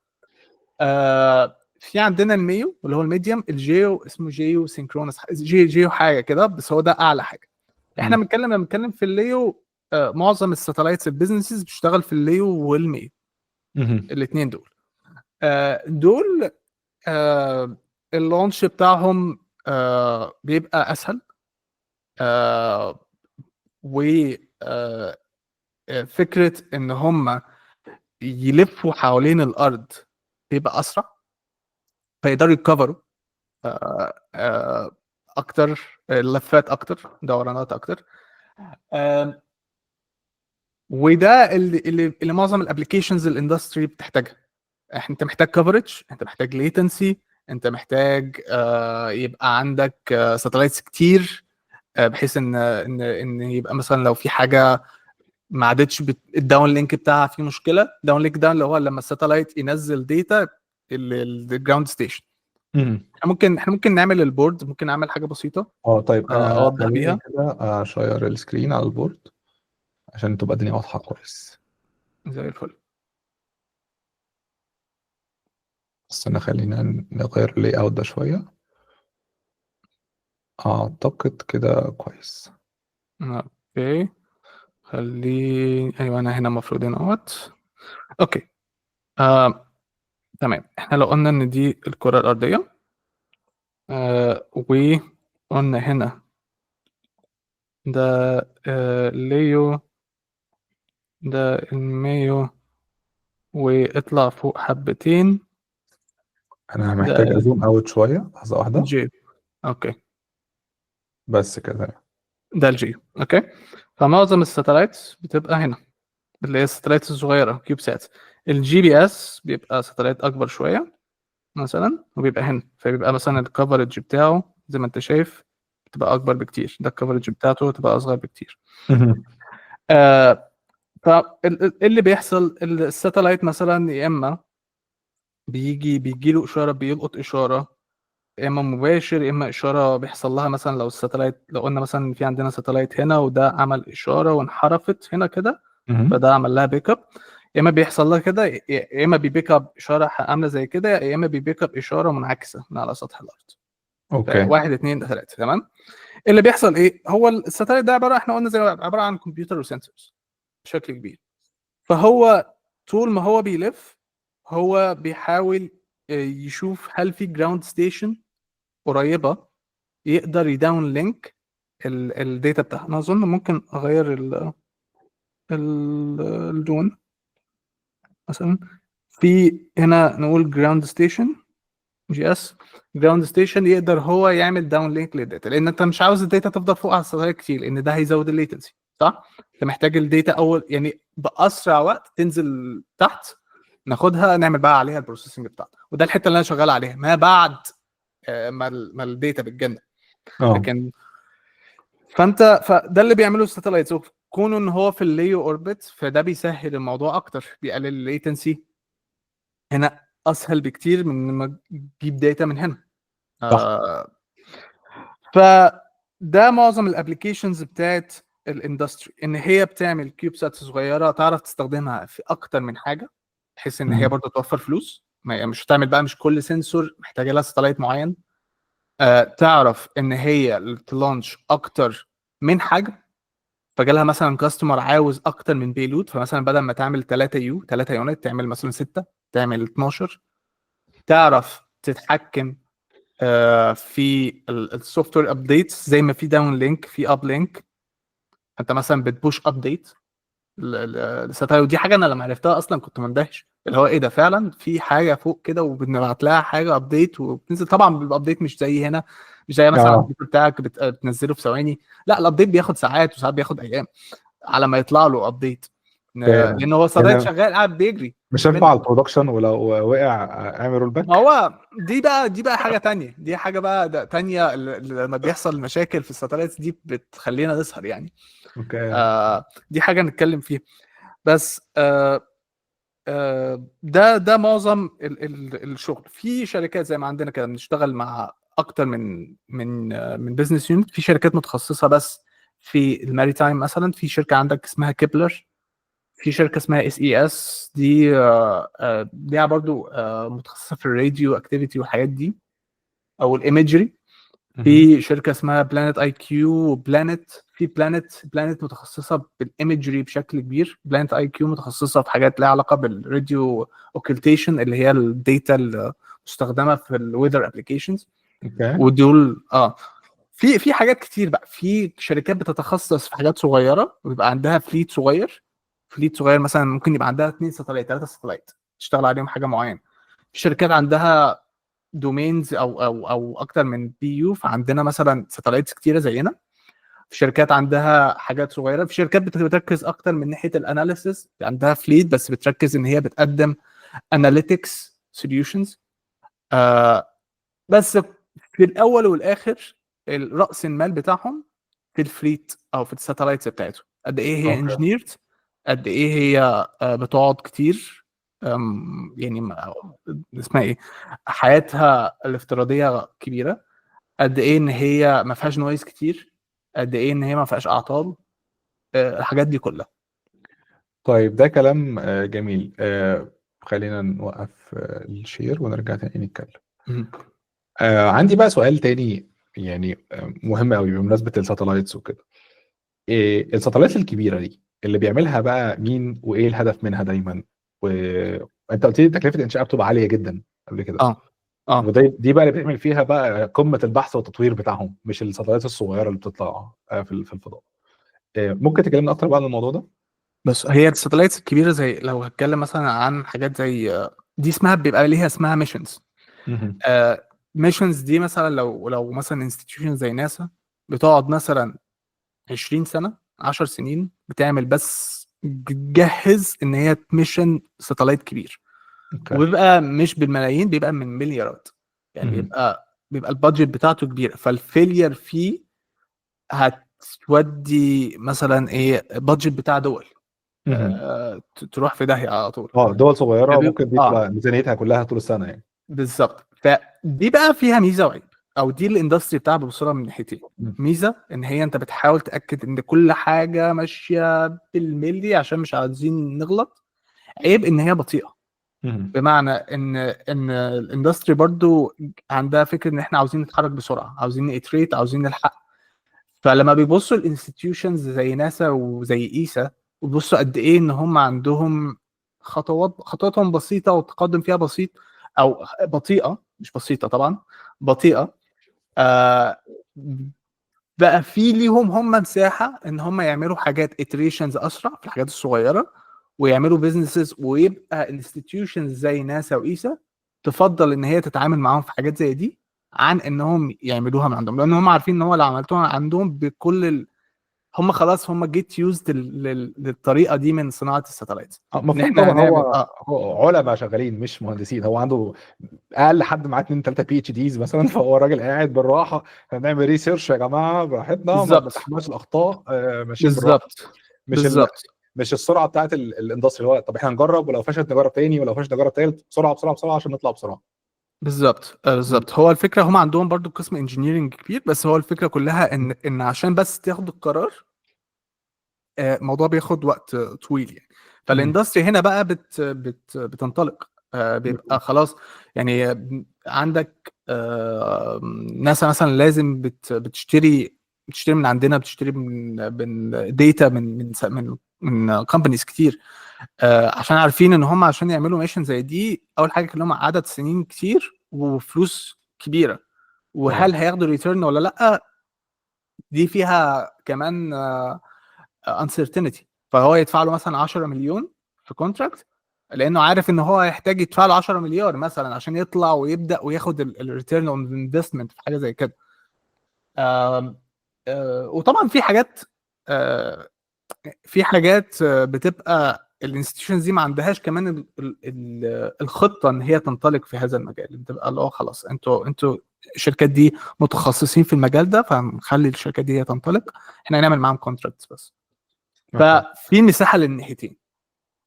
B: في عندنا الميو اللي هو الميديوم، الجيو اسمه جيو سينكرونس، جيو حاجه كده، بس هو ده اعلى حاجه. احنا بنتكلم في الليو. معظم الساتلايتس البيزنسز بتشتغل في الليو والميو، الاثنين دول. دول اللونش بتاعهم بيبقى اسهل، وفكره ان هم يلفوا حوالين الارض بيبقى اسرع، فيقدروا يكفروا اكتر لفات، اكتر دورانات اكتر. وده اللي معظم الابلكيشنز الاندستري بتحتاجها. انت محتاج كفرج، انت محتاج ليتنسي، انت محتاج يبقى عندك ساتلايتس كتير، بحيث ان يبقى مثلا لو في حاجه ما عادتش الداون لينك بتاعها في مشكله. داون لينك ده اللي هو لما الساتلايت ينزل داتا الجراوند ستيشن. احنا ممكن نعمل البورد، ممكن نعمل حاجه بسيطه
A: طيب انا
B: اوضح
A: خليني
B: بيها.
A: كده اشير السكرين على البورد عشان تبقى الدنيا واضحه كويس.
B: زي الفل.
A: بس انا خلينا نغير اللي اوت ده شويه. اعتقد كده كويس.
B: اوكي ايوه انا هنا المفروض هنا اهوت. اوكي تمام. احنا لو قلنا ان دي الكره الارضيه، وقلنا هنا ده ليو، ده المايو، واطلع فوق حبتين
A: انا محتاج
B: ده
A: ازوم اوت شويه، لحظه واحده.
B: الجي. اوكي
A: بس كده.
B: ده الجي. اوكي. فمعظم الساتلايتس بتبقى هنا، اللي هي الساتلايتس الصغيره كيوب سات. الجي بي اس بيبقى ساتلايت اكبر شويه مثلا، وبيبقى هنا، فبيبقى مثلا الكفرج بتاعه زي ما انت شايف بتبقى اكبر بكتير، ده الكفرج بتاعته تبقى اصغر بكتير. فاللي بيحصل الساتلايت مثلا يا اما بيجي له اشاره، بيلقط اشاره، يا اما مباشر يا اما اشاره بيحصل لها مثلا لو الساتلايت، لو قلنا مثلا في عندنا ساتلايت هنا وده عمل اشاره وانحرفت هنا كده، فده عمل لها بيك اب. يا اما بيحصل لها كده، يا اما بيبيك اب اشاره عامله زي كده، يا اما بيبيك اب اشاره منعكسه من على سطح الارض.
A: اوكي.
B: واحد اتنين ثلاثه. تمام. اللي بيحصل ايه؟ هو الساتلايت ده عباره، احنا قلنا زي عباره عن كمبيوتر وسنسورز بشكل كبير. فهو طول ما هو بيلف هو بيحاول يشوف هل في جراوند ستيشن قريبه يقدر يداون لينك الداتا بتاعها. انا اظن ممكن اغير اللون مثلا. في هنا نقول جراوند ستيشن جي اس. جراوند ستيشن يقدر هو يعمل داون لينك للداتا، لان انت مش عاوز الداتا تفضل فوق على السطح كتير، لان ده هيزود الليتنسي، صح؟ انت محتاج الداتا اول يعني باسرع وقت تنزل تحت، ناخدها نعمل بقى عليها البروسيسنج بتاعها. وده الحته اللي انا شغال عليها ما بعد ما الداتا بتجن. لكن فده اللي بيعمله الساتلايتس، كونه ان هو في الليو اوربت، فده بيسهل الموضوع اكتر، بيقلل الليتنسي. هنا اسهل بكتير من لما تجيب داتا من هنا.
A: صح.
B: فده معظم الابلكيشنز بتاعت الاندستري، ان هي بتعمل كيوب سات صغيره تعرف تستخدمها في اكتر من حاجه، بحيث ان هي برضه توفر فلوس. مش هتعمل بقى، مش كل سنسور محتاجه لها ساتلايت معين. تعرف ان هي تلانش اكتر من حاجه، فجالها مثلا كاستمر عاوز اكتر من بيلود، فمثلا بدل ما تعمل 3 يونت تعمل مثلا 6، تعمل 12. تعرف تتحكم في السوفت وير ابديتس، زي ما في داون لينك في اب لينك، انت مثلا بتبوش ابديت للستايل. ودي حاجه انا لما عرفتها اصلا كنت مندهش، اللي هو ايه ده، فعلا في حاجه فوق كده وبنبعت لها حاجه ابديت وبتنزل. طبعا الابديت مش زي هنا، مش زي مثلا الكمبيوتر بتاعك بتنزله في ثواني، لا الابديت بياخد ساعات وساعات بياخد ايام على ما يطلع له ابديت، لان هو الساتلايت
A: هنا
B: شغال قاعد بيجري
A: مش هينفع على البرودكشن، ولو وقع اعمل رول
B: ما
A: باك.
B: هو دي بقى حاجه تانية، دي حاجه بقى تانية لما بيحصل مشاكل في الساتلايتس دي بتخلينا نسهر يعني.
A: اوكي.
B: دي حاجه نتكلم فيها. بس ده معظم الشغل في شركات زي ما عندنا كده، بنشتغل مع اكتر من بزنس يونت. في شركات متخصصه بس في الماريتايم، مثلا في شركه عندك اسمها كيبلر، في شركه اسمها اس اي اس، دي برضو متخصصه في الراديو اكتيفيتي والحاجات دي، او الايمجري. في شركه اسمها بلانت اي كيو، بلانت، في بلانت متخصصه بالايمجري بشكل كبير. بلانت اي كيو متخصصه في حاجات لها علاقه بالراديو اوكلتيشن، اللي هي الداتا المستخدمه في الويذر ابلكيشنز.
A: اوكي.
B: ودول في حاجات كتير بقى. في شركات بتتخصص في حاجات صغيره ويبقى عندها فليت صغير. فليت صغير مثلا ممكن يبقى عندها 2 ساتلايت 3 ساتلايت تشتغل عليهم حاجه معينه. في شركات عندها دومينز او اكتر من بي يو، فعندنا مثلا ساتلايتس كتيره زينا. في شركات عندها حاجات صغيره. في شركات بتركز اكتر من ناحيه الاناليسيس، عندها فليت بس بتركز ان هي بتقدم اناليتكس سوليوشنز. بس في الاول والاخر راس المال بتاعهم في الفليت او في الساتلايتس بتاعتهم، قد ايه هي
A: اوكي.
B: انجينيرد، قد ايه هي بتقعد كتير، يعني اسمها ايه، حياتها الافتراضيه كبيره، قد ايه ان هي ما فيهاش نويز كتير، قد ايه ان هي ما فيهاش اعطال، الحاجات دي كلها.
A: طيب ده كلام جميل. خلينا نوقف الشير ونرجع تاني نتكلم.
B: مم.
A: عندي بقى سؤال تاني، يعني مهم قوي بمناسبة الساتلايتس وكده. الساتلايتس الكبيرة دي اللي بيعملها بقى مين، وايه الهدف منها دايما؟ وانت قلت لي تكلفة الانشاء بتبقى عالية جدا قبل كده،
B: اه اه
A: ودي بقى اللي بيعمل فيها بقى قمة البحث والتطوير بتاعهم، مش الساتلايتس الصغيرة اللي بتطلع في الفضاء. ممكن تكلمنا اكتر بقى عن الموضوع ده؟
B: بس هي الساتلايتس الكبيره، زي لو هتكلم مثلا عن حاجات زي دي اسمها، بيبقى ليها اسمها ميشنز.
A: مهم.
B: ميشنز دي مثلا لو مثلا انستتيوشن زي ناسا بتقعد مثلا 20 سنه، 10 سنين بتعمل بس بتجهز ان هي تمشن ساتلايت كبير،
A: اوكي.
B: وبيبقى مش بالملايين، بيبقى من مليارات، يعني
A: مهم.
B: بيبقى البادجت بتاعته كبيره، فالفيلير فيه هتودي مثلا ايه بادجت بتاع دول
A: مهم.
B: تروح في داهيه على طول.
A: دول صغيرة ممكن دي
B: اه
A: تبقى ميزانيتها كلها طول السنة يعني.
B: بالظبط، فدي بقى فيها ميزه وعيب، او دي الاندستري بتاعها ببصرها من ناحيتين.
A: مم.
B: ميزه ان هي انت بتحاول تاكد ان كل حاجه ماشيه بالملي عشان مش عايزين نغلط. عيب ان هي بطيئه،
A: مهم.
B: بمعنى ان الاندستري برضو عندها فكره ان احنا عاوزين نتحرك بسرعه، عاوزين نيتريت، عاوزين نلحق. فلما بيبصوا الانستتيوشنز زي ناسا وزي ايسا، وبيبصوا قد ايه ان هم عندهم خطواتهم بسيطه والتقدم فيها بسيط، او بطيئه، مش بسيطه طبعا، بطيئه. آه بقى في ليهم هم مساحه ان هم يعملوا حاجات اتريشنز اسرع في الحاجات الصغيره، ويعملوا بيزنسز، ويبقى انستتيوشنز زي ناسا وايسا تفضل ان هي تتعامل معاهم في حاجات زي دي عن انهم يعملوها من عندهم، لان هم عارفين ان هو لو عملتوها عندهم بكل هم خلاص هم جيت يوزد للطريقه دي من صناعه الساتلايت، ان
A: مفهوم
B: احنا
A: طبعا.
B: هنعمل
A: هو علماء شغالين مش مهندسين. هو عنده اقل حد معاه 2 3 بي اتش ديز مثلا، فهو الراجل قاعد بالراحه، هنعمل ريسيرش يا جماعه براحتنا، ما
B: بالظبط
A: بنتحملش الاخطاء، ماشيين بالراحه.
B: بالظبط
A: مش
B: بالظبط
A: مش السرعه بتاعت الاندستري، اللي هو طب احنا نجرب، ولو فشلت نجرب تاني، ولو فشلت نجرب تالت، بسرعه بسرعه بسرعه عشان نطلع بسرعه.
B: بالظبط
A: مم.
B: بالظبط. هو الفكره هم عندهم برضو قسم انجينيرنج كبير، بس هو الفكره كلها ان عشان بس تاخد القرار، الموضوع بياخد وقت طويل يعني.
A: مم.
B: فالاندستري هنا بقى بتنطلق، بيبقى خلاص. يعني عندك ناس مثلا لازم بتشتري من عندنا، بتشتري من داتا من كومبانيز كتير، عشان عارفين ان هم عشان يعملوا ميشن زي دي، اول حاجه لهم عدد سنين كتير وفلوس كبيره،
A: طبعا.
B: وهل هياخدوا ريتيرن ولا لا، دي فيها كمان uncertainty. فهو يدفع له مثلا 10 مليون في كونتراكت، لانه عارف ان هو هيحتاج يدفع له 10 مليار مثلا عشان يطلع ويبدا وياخد الريتيرن اون انفستمنت في حاجه زي كده. وطبعا آه، في حاجات بتبقى الانستتيوشنز دي ما عندهاش كمان الخطه ان هي تنطلق في هذا المجال، بتبقى اللي هو خلاص انتوا الشركات دي متخصصين في المجال ده، فنخلي الشركات دي هي تنطلق، احنا هنعمل معاهم كونتراكتس بس.
A: اوكي.
B: ففي مساحه للناحيتين.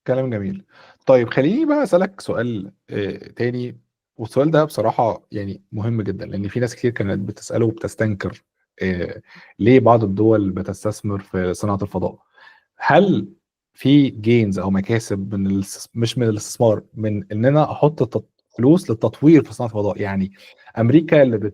A: كلام جميل. طيب خليني بقى اسالك سؤال تاني، والسؤال ده بصراحه يعني مهم جدا، لان في ناس كتير كانت بتساله وبتستنكر ليه بعض الدول بتستثمر في صناعه الفضاء. هل في جينز او مكاسب مش من الاستثمار، من ان انا احط فلوس للتطوير في صناعه الفضاء؟ يعني امريكا اللي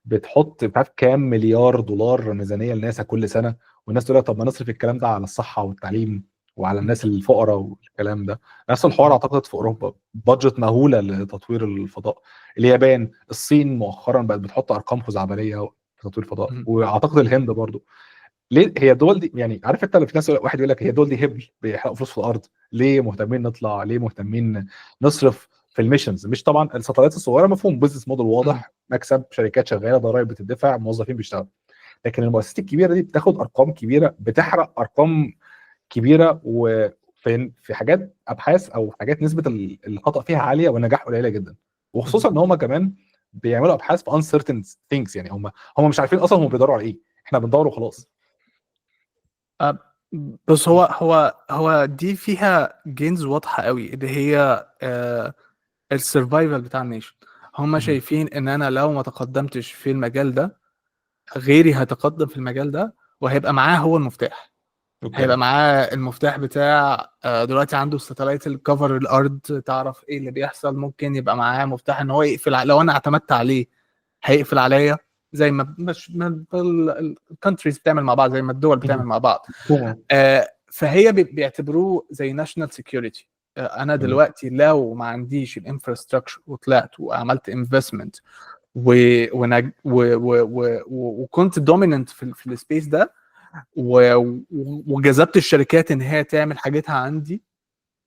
A: بتحط مش عارف كام مليار دولار ميزانيه لناسا كل سنه، والناس تقول لك طب ما نصرف الكلام ده على الصحه والتعليم وعلى
B: م-
A: الناس الفقراء والكلام ده. نفس الحوار
B: م-
A: اعتقد في اوروبا، بادجت مهوله لتطوير الفضاء. اليابان، الصين مؤخرا بقت بتحط ارقام خزعبليه في تطوير الفضاء،
B: م-
A: واعتقد الهند برضو. ليه هي الدول دي، يعني عارف انت، لو في ناس واحد يقول لك هي الدول دي هبل بيحرقوا فلوس في الارض، ليه مهتمين نطلع، ليه مهتمين نصرف في الميشنز؟ مش طبعا الساتلايتس الصغيره مفهوم بزنس موديل
B: م-
A: واضح، مكسب، شركات شغاله، ضرائب بتدفع، موظفين بيشتغلوا. لكن المؤسسات الكبيره دي بتاخد ارقام كبيره، بتحرق ارقام كبيره، وفي حاجات ابحاث او حاجات نسبه الخطا فيها عاليه والنجاح قليله جدا. وخصوصا ان هم كمان بيعملوا ابحاث في uncertain things، يعني هم مش عارفين اصلا هم بيدوروا على ايه، احنا بندور وخلاص.
B: أه، بس هو دي فيها جينز واضحة قوي، اللي هي السرفايفل بتاع النيشن. هم شايفين ان انا لو ما تقدمتش في المجال ده، غيري هيتقدم في المجال ده وهيبقى معاه هو المفتاح.
A: اوكي.
B: هيبقى معاه المفتاح بتاع دلوقتي عنده الساتلايت اللي كفر الارض، تعرف ايه اللي بيحصل. ممكن يبقى معاه مفتاح ان هو يقفل لو انا اعتمدت عليه هيقفل عليا، زي ما مش الكونتريز بتعمل مع بعض، زي ما الدول بتعمل مع بعض. فهي بيعتبروه زي ناشونال سيكيورتي. انا دلوقتي لو ما عنديش الانفراستراكشر وطلعت وعملت انفستمنت وكنت دوميننت في السبيس ده، وجذبت الشركات ان هي تعمل حاجتها عندي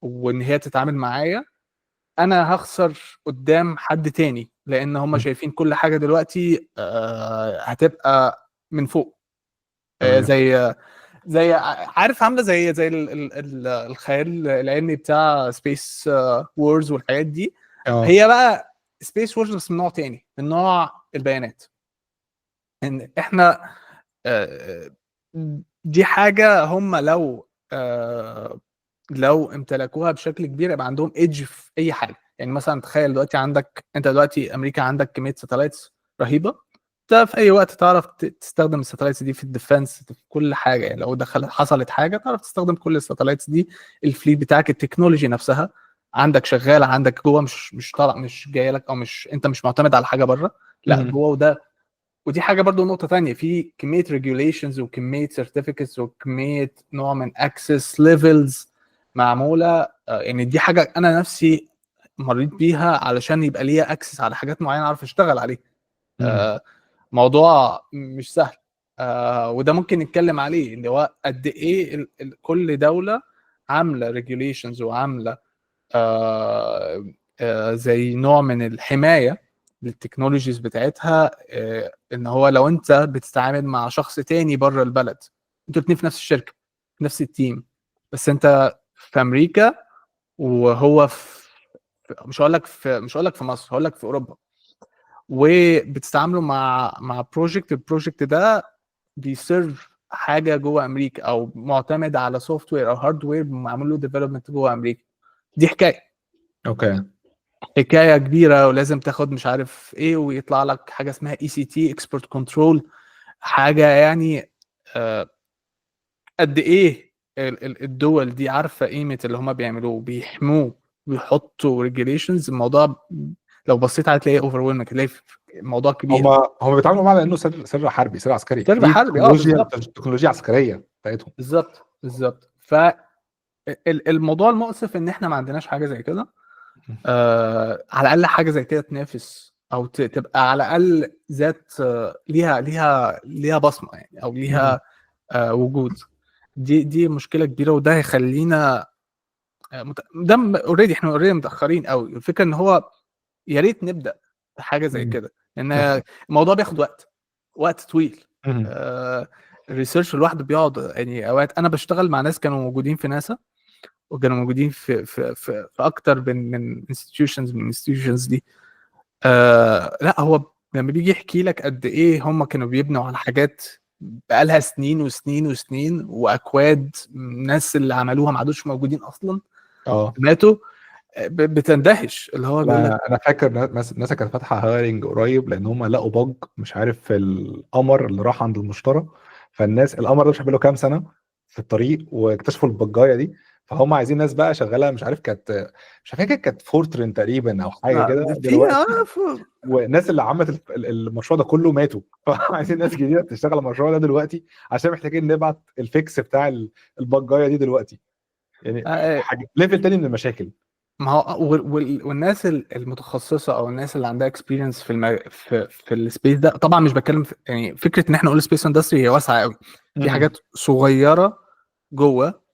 B: وان هي تتعامل معايا، انا هخسر قدام حد تاني، لان هم شايفين كل حاجه دلوقتي هتبقى من فوق. زي عارف، عامله زي الخيال العلمي بتاع سبيس وورز والحاجات دي. هي بقى سبيس وورز بس من نوع تاني، من نوع البيانات. ان احنا دي حاجه هم لو امتلكوها بشكل كبير يبقى عندهم ايدج في اي حاجه. يعني مثلا تخيل دلوقتي انت دلوقتي امريكا عندك كميه ساتلايتس رهيبه، انت في اي وقت تعرف تستخدم الساتلايتس دي في الديفنس، في كل حاجه. يعني لو حصلت حاجه تعرف تستخدم كل الساتلايتس دي. الفليت بتاعك، التكنولوجي نفسها عندك شغاله عندك جوه، مش طالع، مش جايه لك، او مش انت مش معتمد على حاجه بره، لا جوه. ودي حاجه برضو نقطه تانية، في كميه ريجوليشنز وكميه سيرتيفيكتس وكميه نوع من اكسس ليفلز معموله. يعني دي حاجه انا نفسي مريت بيها علشان يبقى ليا اكسس على حاجات معينه اعرف اشتغل عليه. موضوع مش سهل. وده ممكن نتكلم عليه، اللي هو قد ايه كل دوله عامله ريجوليشنز وعامله زي نوع من الحمايه للتكنولوجيز بتاعتها. ان هو لو انت بتتعامل مع شخص تاني بره البلد، انتوا الاثنين في نفس الشركه، في نفس التيم، بس انت في امريكا وهو مش هقول لك في مصر، هقول لك في اوروبا، وبتتعاملوا مع البروجكت ده بيسيرف حاجه جوه امريكا، او معتمد على سوفت وير او هاردوير معمول له ديفلوبمنت جوه امريكا. دي حكايه كبيره، ولازم تاخد مش عارف ايه، ويطلع لك حاجه اسمها اي سي تي، اكسبورت كنترول. حاجه يعني قد ايه الدول دي عارفه قيمه اللي هم بيعملوه، بيحموه، بيحطوا ريجوليشنز. الموضوع لو بصيت عليه تلاقيه اوفر، تلاقي الموضوع كبير.
A: هم بيتعاملوا معاه لانه سر حربي، سر عسكري،
B: سر
A: دي
B: حربي، بالظبط.
A: تكنولوجيا عسكريه بتاعتهم.
B: بالظبط. فالموضوع المؤسف ان احنا ما عندناش حاجه زي كده. على الاقل حاجه زي كده تنافس، او تبقى على الاقل ذات ليها بصمه يعني، او ليها وجود. دي مشكله كبيره، وده هيخلينا ده اوريدي احنا متاخرين قوي. الفكره ان هو يا ريت نبدا بحاجه زي كده، لان الموضوع بياخد وقت طويل. الريسيرش لوحده بيقعد، يعني اوقات انا بشتغل مع ناس كانوا موجودين في ناسا، وكانوا موجودين في اكتر من انستتيوشنز من الانستتيوشنز دي. لا، هو لما بيجي يحكي لك قد ايه هم كانوا بيبنوا على حاجات بقالها سنين وسنين وسنين، واكواد الناس اللي عملوها ما عادوش موجودين اصلا، ماتوا، بتندهش. اللي هو بيقول لك
A: انا فاكر ناسا كانت فاتحه هايرنج قريب، لان هم لقوا بج مش عارف في القمر اللي راح عند المشتري. فالناس القمر ده مش عارف له كام سنه في الطريق، واكتشفوا البجايه دي. فهم عايزين ناس بقى شغاله، مش عارف كانت، مش فاكر كانت فورترن تقريبا او حاجه كده
B: في
A: دلوقتي. والناس اللي عملت المشروع ده كله ماتوا. فعايزين ناس جديده تشتغل على المشروع ده دلوقتي، عشان محتاجين نبعت الفيكس بتاع البجايه دي دلوقتي. يعني حاجه ليفل تاني من المشاكل.
B: ما هو والناس المتخصصه، او الناس اللي عندها اكسبيرينس في السبيس ده. طبعا مش بتكلم يعني فكره ان احنا نقول سبيس اندستري هي واسعه قوي، في حاجات صغيره جوه.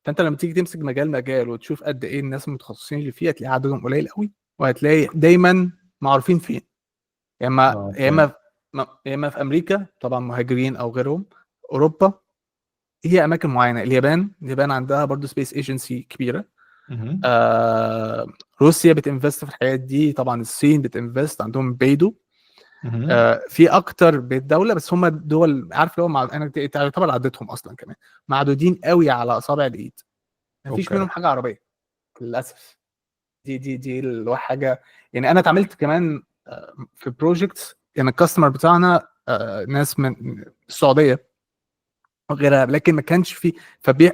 B: فانت لما تيجي تمسك مجال وتشوف قد ايه الناس المتخصصين اللي فيه، هتلاقي عددهم قليل قوي، وهتلاقي دايما معروفين فين. يا اما في امريكا طبعا مهاجرين او غيرهم. اوروبا هي اماكن معينه. اليابان عندها برضو سبيس ايجنسي كبيره.
A: مهم.
B: روسيا بتنفست في الحاجات دي، طبعا الصين بتنفست، عندهم بيدو.
A: مهم.
B: في اكتر بالدوله، بس هم دول عارف اللي هو انا تعتبر عدتهم اصلا كمان معدودين قوي على اصابع الايد، مفيش
A: اوكي.
B: منهم حاجه عربيه للاسف. دي حاجه. يعني انا اتعاملت كمان في بروجكت، يعني الكاستمر بتاعنا ناس من السعوديه وغيرها، لكن ما كانش في.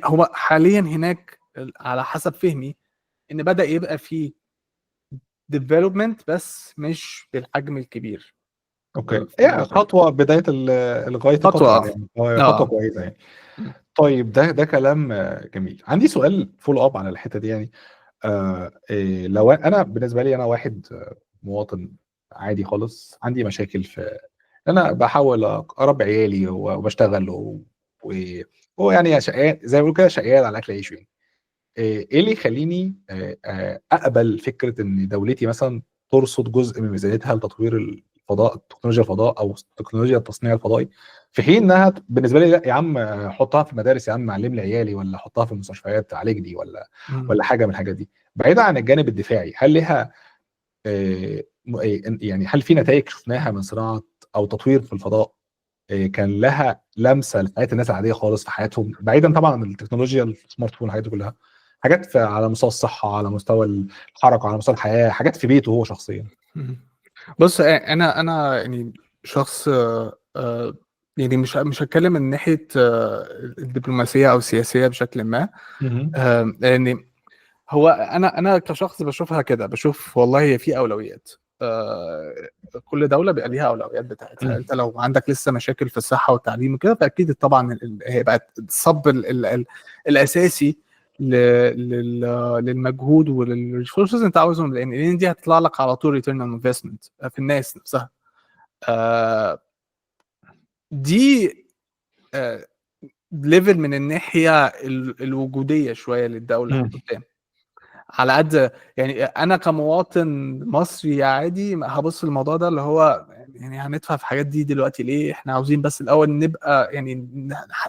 B: هو حاليا هناك على حسب فهمي ان بدأ يبقى في ديفلوبمنت، بس مش بالحجم الكبير
A: اوكي،
B: في
A: ايه
B: الموضوع ده.
A: خطوه بدايه لغايه
B: خطوه
A: تقدم يعني، خطوه
B: اه
A: كويسه يعني.
B: م-
A: طيب ده كلام جميل. عندي سؤال فول اب على الحته دي يعني. إيه لو انا بالنسبه لي انا واحد مواطن عادي خالص، عندي مشاكل في انا بحاول اربي عيالي وبشتغل و- ويعني شقيان زي ما بيقولوا كده، شقيان على اكل عيش يعني. ايه اللي يخليني اقبل فكره ان دولتي مثلا ترصد جزء من ميزانيتها لتطوير الفضاء، تكنولوجيا الفضاء او تكنولوجيا التصنيع الفضائي، في حين انها بالنسبه لي لا يا عم حطها في المدارس، يا عم علم لي عيالي، ولا حطها في المستشفيات تعالجني،
B: م-
A: ولا حاجه من الحاجات دي. بعيدا عن الجانب الدفاعي، هل لها يعني هل في نتائج شفناها من صناعه او تطوير في الفضاء كان لها لمسه لحياه الناس العاديه خالص في حياتهم، بعيدا طبعا عن التكنولوجيا السمارت فون والحاجات دي كلها، حاجات على مستوى الصحه، على مستوى الحركه، على مستوى الحياه، حاجات في بيته هو شخصيا.
B: م. بص، انا يعني شخص يعني مش هتكلم من ناحيه الدبلوماسيه او السياسيه بشكل ما.
A: مهم.
B: يعني هو انا كشخص بشوفها كده، بشوف والله هي في اولويات. آه، كل دوله بيبقى ليها اولويات بتاعتها.
A: مم.
B: انت لو عندك لسه مشاكل في الصحه والتعليم وكده، فاكيد طبعا هيبقى الصب الاساسي للمجهود وللريسورسز انت عاوزهم، لان دي هتطلع لك على طول ريتيرن اون انفستمنت في الناس نفسها. آه، دي ليفل من الناحيه الوجوديه شويه للدوله
A: مم.
B: قدام. على قد يعني انا كمواطن مصري عادي هبص الموضوع ده اللي هو يعني هندفع في حاجات دي دلوقتي ليه؟ احنا عاوزين بس الاول نبقى يعني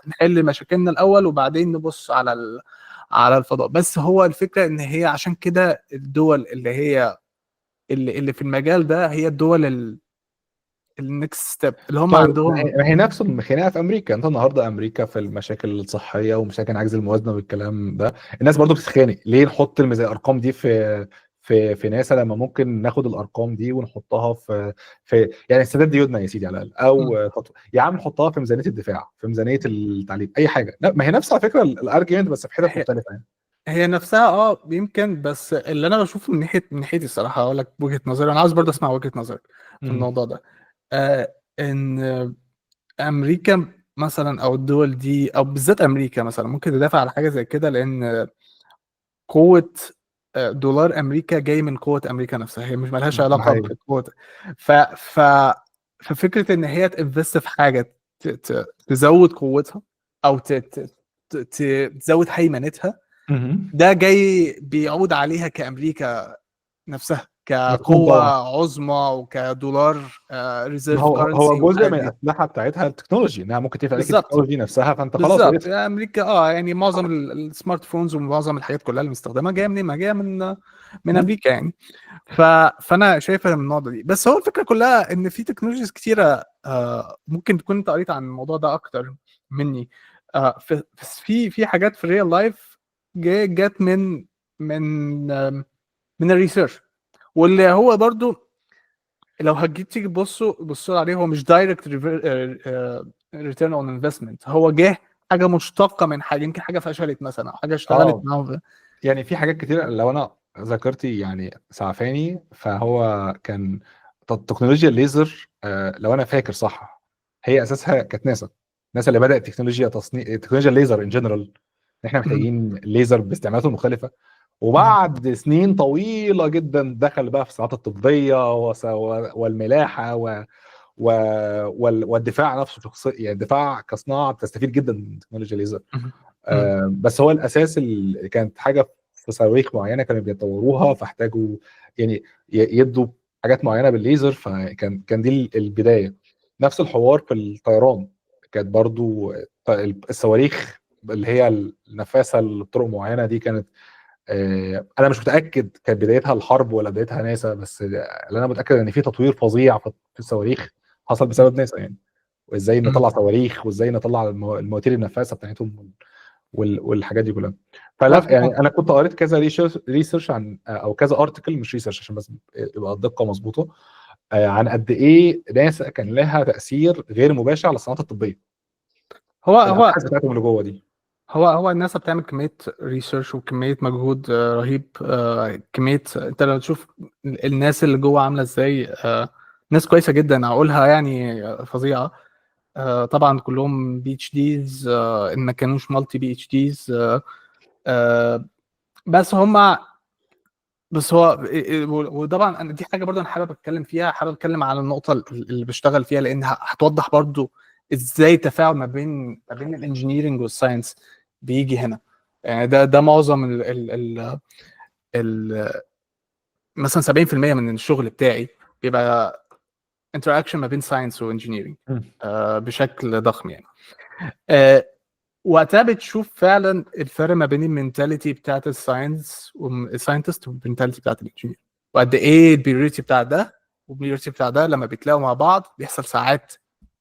B: نحل مشاكلنا الاول، وبعدين نبص على على الفضاء. بس هو الفكرة ان هي عشان كده الدول اللي هي اللي في المجال ده هي الدول النكست ستيب اللي هم
A: طيب ما
B: عندهم.
A: هي نفس الخناقه في امريكا. انت النهارده امريكا في المشاكل الصحيه ومشاكل عجز الموازنه والكلام ده، الناس برضو بتتخانق ليه نحط الارقام دي في ناسا، لما ممكن ناخد الارقام دي ونحطها في يعني السداد ديودنا يا سيدي على الاقل، او يا عم نحطها في ميزانيه الدفاع، في ميزانيه التعليم، اي حاجه. لا ما هي نفس على فكره الارجيومنت، بس في حتت
B: هي
A: مختلفه يعني.
B: هي نفسها يمكن، بس اللي انا بشوفه من ناحيتي الصراحه اقول لك وجهه نظري، انا عاوز برضه اسمع وجهه نظرك في
A: مم.
B: الموضوع ده. ان امريكا مثلا او الدول دي او بالذات امريكا مثلا ممكن تدافع على حاجه زي كده، لان قوه دولار امريكا جاي من قوه امريكا نفسها، هي مش ملهاش
A: ده
B: علاقه
A: حقيقي.
B: بقوه. ف ف ففكره ان هي تنفست في حاجه تزود قوتها او تزود هيمنتها،
A: مهم.
B: ده جاي بيعود عليها كامريكا نفسها
A: مفهوم
B: كقوه
A: طبعا.
B: عظمى وكدولار
A: ما
B: ريزيرف
A: هو
B: كارنسي
A: جزء
B: والحاجات
A: من
B: دي.
A: الاسلحه بتاعتها التكنولوجي، انها ممكن تقفل عليك
B: بالظبط
A: التكنولوجي نفسها، فانت خلاص
B: بالظبط.
A: بقيت.
B: امريكا يعني معظم السمارت فونز ومعظم الحاجات كلها اللي مستخدمه جايه منين؟ ما جايه من امريكا يعني. فانا شايفها من النقطه دي. بس هو الفكره كلها ان في تكنولوجيز كتيره ممكن تكون انت قريت عن الموضوع ده اكتر مني. في حاجات في الريال لايف جت من الريسيرش، واللي هو برضو لو هتجي تيجي تبصوا عليه، هو مش دايركت ريتيرن اون انفستمنت، هو جه حاجه مشتقه من حاجه، يمكن حاجه فشلت مثلا او حاجه اشتغلت
A: اه
B: معاهم
A: يعني في حاجات كتير لو انا ذاكرتي يعني سعفاني، فهو كان تكنولوجيا الليزر لو انا فاكر صح، هي اساسها كانت ناسا اللي بدات تكنولوجيا تصنيع تكنولوجيا الليزر ان جنرال. احنا
B: مم.
A: محتاجين الليزر باستعمالاته المختلفه.
B: مم.
A: وبعد سنين طويله جدا دخل بقى في الصناعات الطبيه والملاحه و... والدفاع نفسه شخصيا، يعني الدفاع كصناعه بتستفيد جدا من تكنولوجيا الليزر.
B: مم.
A: بس هو الاساس اللي كانت حاجه في صواريخ معينه كانوا بيطوروها، فاحتاجوا يعني يدوا حاجات معينه بالليزر، كان دي البدايه. نفس الحوار في الطيران، كانت برضو الصواريخ اللي هي النفاثه لطرق معينه دي كانت انا مش متاكد كانت بدايتها الحرب ولا بدايتها ناسا، بس اللي انا متاكد ان في تطوير فظيع في الصواريخ حصل بسبب ناسا يعني، وازاي نطلع صواريخ وازاي نطلع المواتير النفاثه بتاعتهم والحاجات دي كلها. فلا يعني انا كنت قريت كذا ريسيرش عن او كذا ارتكل، مش ريسيرش عشان بس يبقى الدقه مظبوطه، عن قد ايه ناسا كان لها تاثير غير مباشر على الصناعات الطبيه،
B: هو
A: الابحاث بتاعتهم اللي جوه دي.
B: هو الناس بتعمل كمية ريسيرش وكمية مجهود رهيب. كمية، انت لو تشوف الناس اللي جوه عاملة ازاي، ناس كويسة جدا اقولها يعني، فظيعة. طبعا كلهم بي اتش ديز، ان ما كانوش مالتي بي اتش ديز. بس هم بس هو وطبعا انا دي حاجه برضه انا حابب اتكلم فيها، حابب اتكلم على النقطه اللي بشتغل فيها، لانها هتوضح برضه ازاي التفاعل ما بين الانجينيرنج والساينس بيجي هنا. يعني ده معظم ال مثلا 70% من الشغل بتاعي بيبقى انتراكشن ما بين ساينس وانجينيرنج بشكل ضخم يعني. آه، وقتها بتشوف فعلا الفرق ما بين المينتاليتي بتاعت الساينس والساينتست والمينتاليتي بتاعت الانجينير، وقد ايه البيوريتي بتاع ده والبيوريتي بتاع ده لما بيتلاقوا مع بعض بيحصل ساعات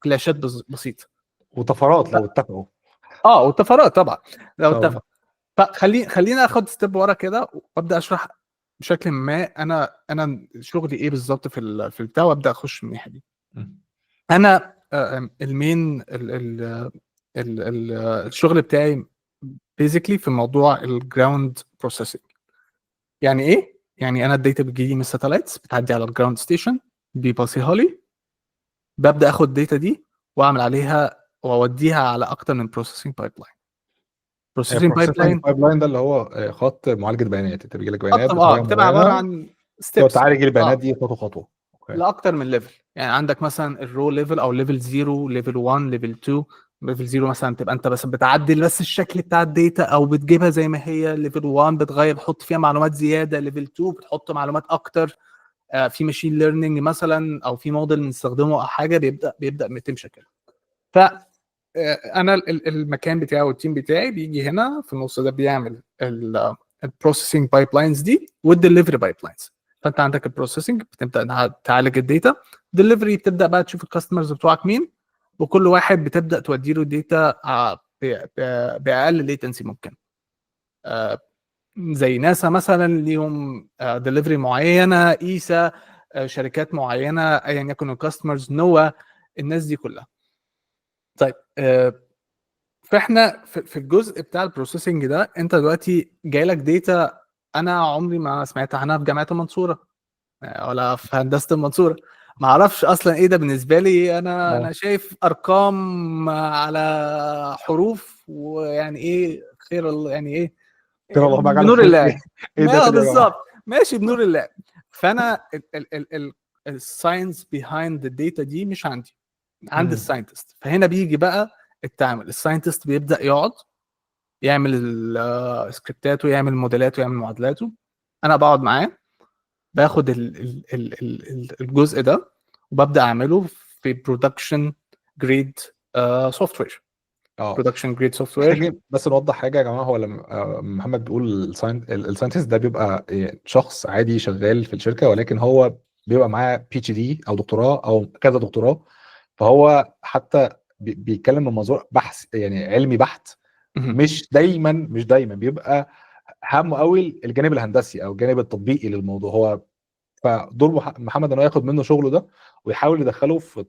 B: كلاشات بسيطه
A: وطفرات لو اتفقوا.
B: والطفرات طبعا لو
A: طبعا.
B: اتفق. خلينا اخد ستيب ورا كده وابدا اشرح بشكل ما انا شغلي ايه بالظبط في البتاع، وابدا اخش من الناحيه دي. انا المين الشغل بتاعي بيزيكلي في موضوع الجراوند بروسيسنج. يعني ايه؟ يعني انا الداتا بتجيلي من الساتلايتس، بتعدي على الجراوند ستيشن، بيباصيها لي، ببدا اخد الداتا دي واعمل عليها واوديها على اكتر من بروسيسنج بايب لاين. بروسيسنج بايب
A: البروسيسنج
B: لاين
A: بايب لاين ده اللي هو خط معالجه بيانات، انت بيجي لك بيانات بطريقه
B: بتبقى عباره
A: معينه،
B: عن
A: تقعد
B: ستيبس.
A: تعالج البيانات دي خطوه خطوه. اوكي.
B: لاكتر من ليفل. يعني عندك مثلا الرو ليفل او ليفل 0، ليفل 1، ليفل 2. ليفل 0 مثلا تبقى انت بس بتعدل بس الشكل بتاع الداتا او بتجيبها زي ما هي. ليفل 1 بتغير بتحط فيها معلومات زياده. ليفل 2 بتحط معلومات اكتر. في ماشين ليرنينج مثلا او في موديل بنستخدمه او حاجه بيبدا تمشي كده. ف انا المكان بتاعي والتيم بتاعي بيجي هنا في النص ده بيعمل البروسيسنج بايب لاينز دي والدليفري بايب لاينز. فانت عندك البروسيسنج بتبدا تعالج الداتا، دليفري بتبدا بقى تشوف الكاستمرز بتوعك مين، وكل واحد بتبدا تودي له داتا باقل ليتنسي ممكن. زي ناسا مثلا ليهم دليفري معينه، ايسا شركات معينه، ايا يكن الكاستمرز، نوا، الناس دي كلها. طيب فاحنا في الجزء بتاع البروسيسنج ده، انت دلوقتي جاي لك داتا انا عمري ما سمعت عنها في جامعه المنصوره ولا في هندسه المنصوره. ما اعرفش اصلا ايه ده بالنسبه لي. انا شايف ارقام على حروف، ويعني ايه خير الله، يعني ايه
A: خير الله معاك على
B: بنور
A: خير. ايه
B: الله.
A: ايه الداتا دي يا جماعه؟
B: بالظبط، ماشي بنور الله. فانا الساينس بيهايند الداتا دي مش عند الساينتست. فهنا بيجي بقى التعامل. الساينتست بيبدا يقعد يعمل السكريبتات ويعمل موديلات ويعمل معادلاته. انا بقعد معاه باخد الجزء ده وببدا اعمله في برودكشن جريد سوفت وير. برودكشن جريد سوفت وير.
A: محتاجين بس نوضح حاجه يا جماعه. هو لما محمد بيقول الساينتست ده بيبقى شخص عادي شغال في الشركه، ولكن هو بيبقى معاه بي اتش دي او دكتوراه او كذا دكتوراه، فهو حتى بيتكلم من منظور بحث يعني علمي بحت. مش دايما بيبقى همه قوي الجانب الهندسي او الجانب التطبيقي للموضوع. هو فدور محمد انه ياخد منه شغله ده ويحاول يدخله في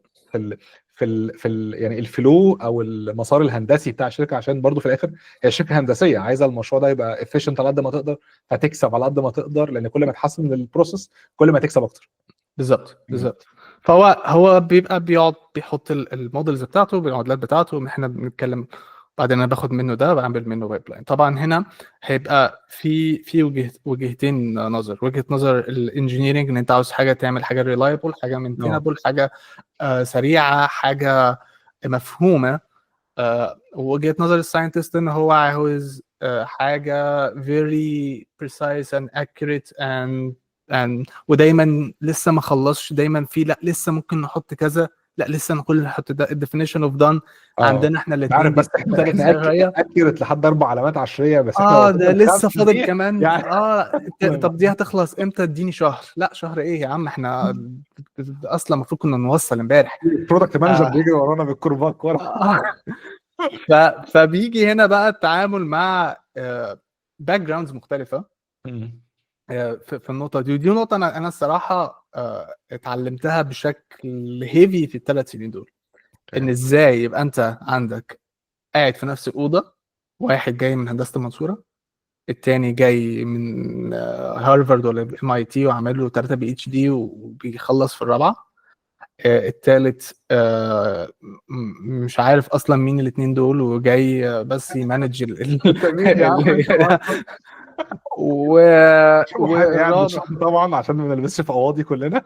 A: يعني الفلو او المسار الهندسي بتاع الشركه، عشان برضو في الاخر هي شركه هندسيه عايزه المشروع ده يبقى افيشنت على قد ما تقدر، فتكسب على قد ما تقدر، لان كل ما تحسن من البروسيس كل ما تكسب اكتر.
B: بالظبط. فهو بيبقى بيقعد بيحط المودلز بتاعته بالمعادلات بتاعته. احنا بنتكلم بعدين انا باخد منه ده بعمل منه بايب لاين. طبعا هنا هيبقى في وجهتين نظر. وجهه نظر الانجينيرنج ان انت عاوز حاجه تعمل حاجه ريلايبل، حاجه مينتينبل، حاجه سريعه، حاجه مفهومه. وجهه نظر الساينتست ان هو عاوز حاجه very precise and accurate and ودايما لسه ما خلصش، دايما في لا لسه ممكن نحط كذا، لا لسه نقول نحط ده الديفينيشن اوف دان
A: اه
B: عندنا احنا
A: عارف،
B: الاثنين
A: بس احنا
B: بيختلف شويه.
A: اكيرت لحد 4 علامات عشريه، بس احنا لو
B: اه ده
A: وصلنا
B: لسه
A: لخمسه
B: فاضل
A: دي
B: كمان
A: يعني.
B: طب دي هتخلص امتى؟ اديني شهر. لا شهر ايه يا عم، احنا اصلا المفروض كنا نوصل امبارح.
A: البرودكت مانجر
B: آه.
A: بيجري ورانا بالكرباك ورا.
B: ف... فبيجي هنا بقى التعامل مع باك جراوندز مختلفه في النقطه دي. ودي نقطه انا الصراحه اتعلمتها بشكل هيفي في الثلاث سنين دول. ان ازاي يبقى انت عندك قاعد في نفس الاوضه، واحد جاي من هندسه المنصوره، التاني جاي من هارفارد ولا MIT وعامل له 3 PhD وبيخلص في الرابعه، التالت مش عارف اصلا مين الاثنين دول، وجاي بس يمانج
A: انت مين يا عم انت اصلا؟
B: و...
A: مش محامي يعني
B: والرابع
A: بتشرح طبعا عشان ما نلبسش في قواضي كلنا.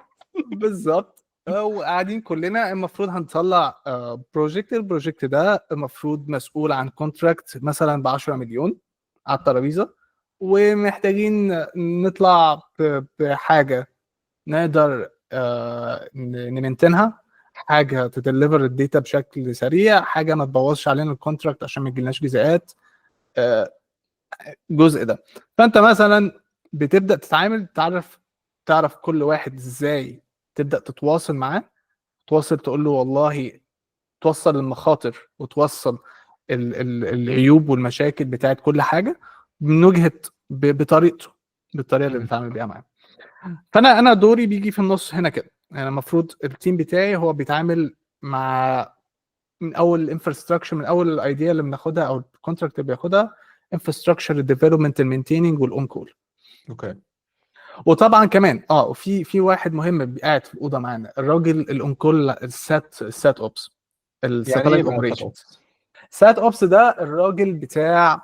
B: بالظبط. وقاعدين كلنا المفروض هنطلع بروجكت. البروجكت ده المفروض مسؤول عن كونتراكت مثلا ب 10 مليون على الترابيزه، ومحتاجين نطلع بحاجه نقدر نمنتنها، حاجه تدليفر الداتا بشكل سريع، حاجه ما تبوظش علينا الكونتراكت عشان ما يجيلناش جزاءات، الجزء ده. فانت مثلا بتبدا تتعامل، تعرف كل واحد ازاي تبدا تتواصل معاه، تواصل تقول له والله، توصل المخاطر وتوصل العيوب والمشاكل بتاعت كل حاجه من وجهه بطريقته، بالطريقه اللي بيتعامل بيها معاه. فانا دوري بيجي في النص هنا كده. يعني المفروض التيم بتاعي هو بيتعامل مع من اول الانفراستراكشر، من اول الايديا اللي بناخدها او الكونتراكت اللي بياخدها، انفراستراكشر، الديفلوبمنت، المينتيننج، والاون كول.
A: اوكي.
B: وطبعا كمان وفي واحد مهم قاعد في الاوضه معانا، الراجل الاون كول، السات اوبس،
A: يعني ايه
B: الساتلايت
A: بقى سات
B: اوبريشن.
A: اوبس؟
B: سات اوبس ده الراجل بتاع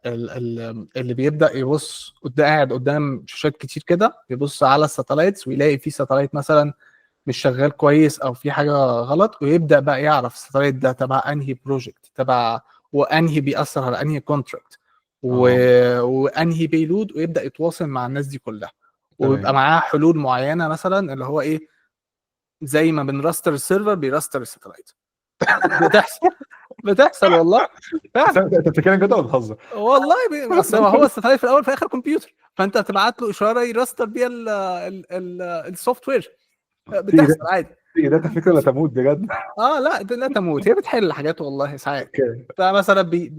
B: اللي بيبدا يبص قدام، قاعد قدام شاشات كتير كده، يبص على الساتلايتس ويلاقي في ساتلايت مثلا مش شغال كويس او في حاجه غلط، ويبدا بقى يعرف الساتلايت ده تبع انهي بروجكت، تبع وانهي بيأثر على انهي كونتراكت
A: اه
B: وانهي بيلود، ويبدا يتواصل مع الناس دي كلها، ويبقى
A: تمام.
B: معاه حلول معينه، مثلا اللي هو ايه، زي ما بنراستر السيرفر بيراستر الساتلايت. بتحصل، بتحصل والله
A: بس
B: فعلا.
A: انت بتتكلم كده ولا بتهزر؟
B: والله اصل هو الستايل في الاول في الاخر كمبيوتر، فانت بتبعت له اشاره يراستر بيها السوفت وير.
A: تيجي
B: بتحصل عادي.
A: تيجي ده فكره لا تموت بجد.
B: لا لا تموت، هي بتحل حاجات والله ساعات.
A: اوكي.
B: فمثلا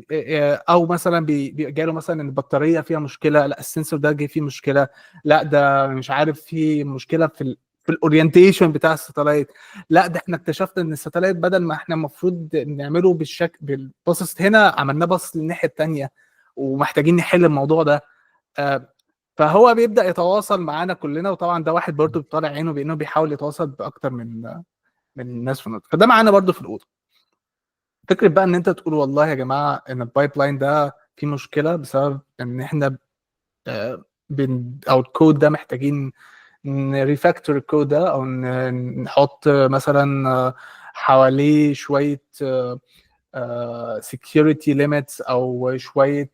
B: او مثلا جاله مثلا ان البطاريه فيها مشكله، لا السنسور ده جه فيه مشكله، لا ده مش عارف فيه مشكله في الاورينتيشن بتاع الساتلايت، لا ده احنا اكتشفنا ان الساتلايت بدل ما احنا المفروض نعمله بالشكل بالباصص هنا، عملناه باصص للناحيه الثانيه، ومحتاجين نحل الموضوع ده. فهو بيبدا يتواصل معانا كلنا، وطبعا ده واحد برضه بيطلع عينه بانه بيحاول يتواصل باكتر من الناس في النقطه. فده معانا برضه في الاوضه. فكره بقى ان انت تقول والله يا جماعه ان البايب لاين ده فيه مشكله بسبب ان احنا او الكود ده محتاجين نريفاكتور الكود ده، او نحط مثلا حواليه شويه security limits، او شويه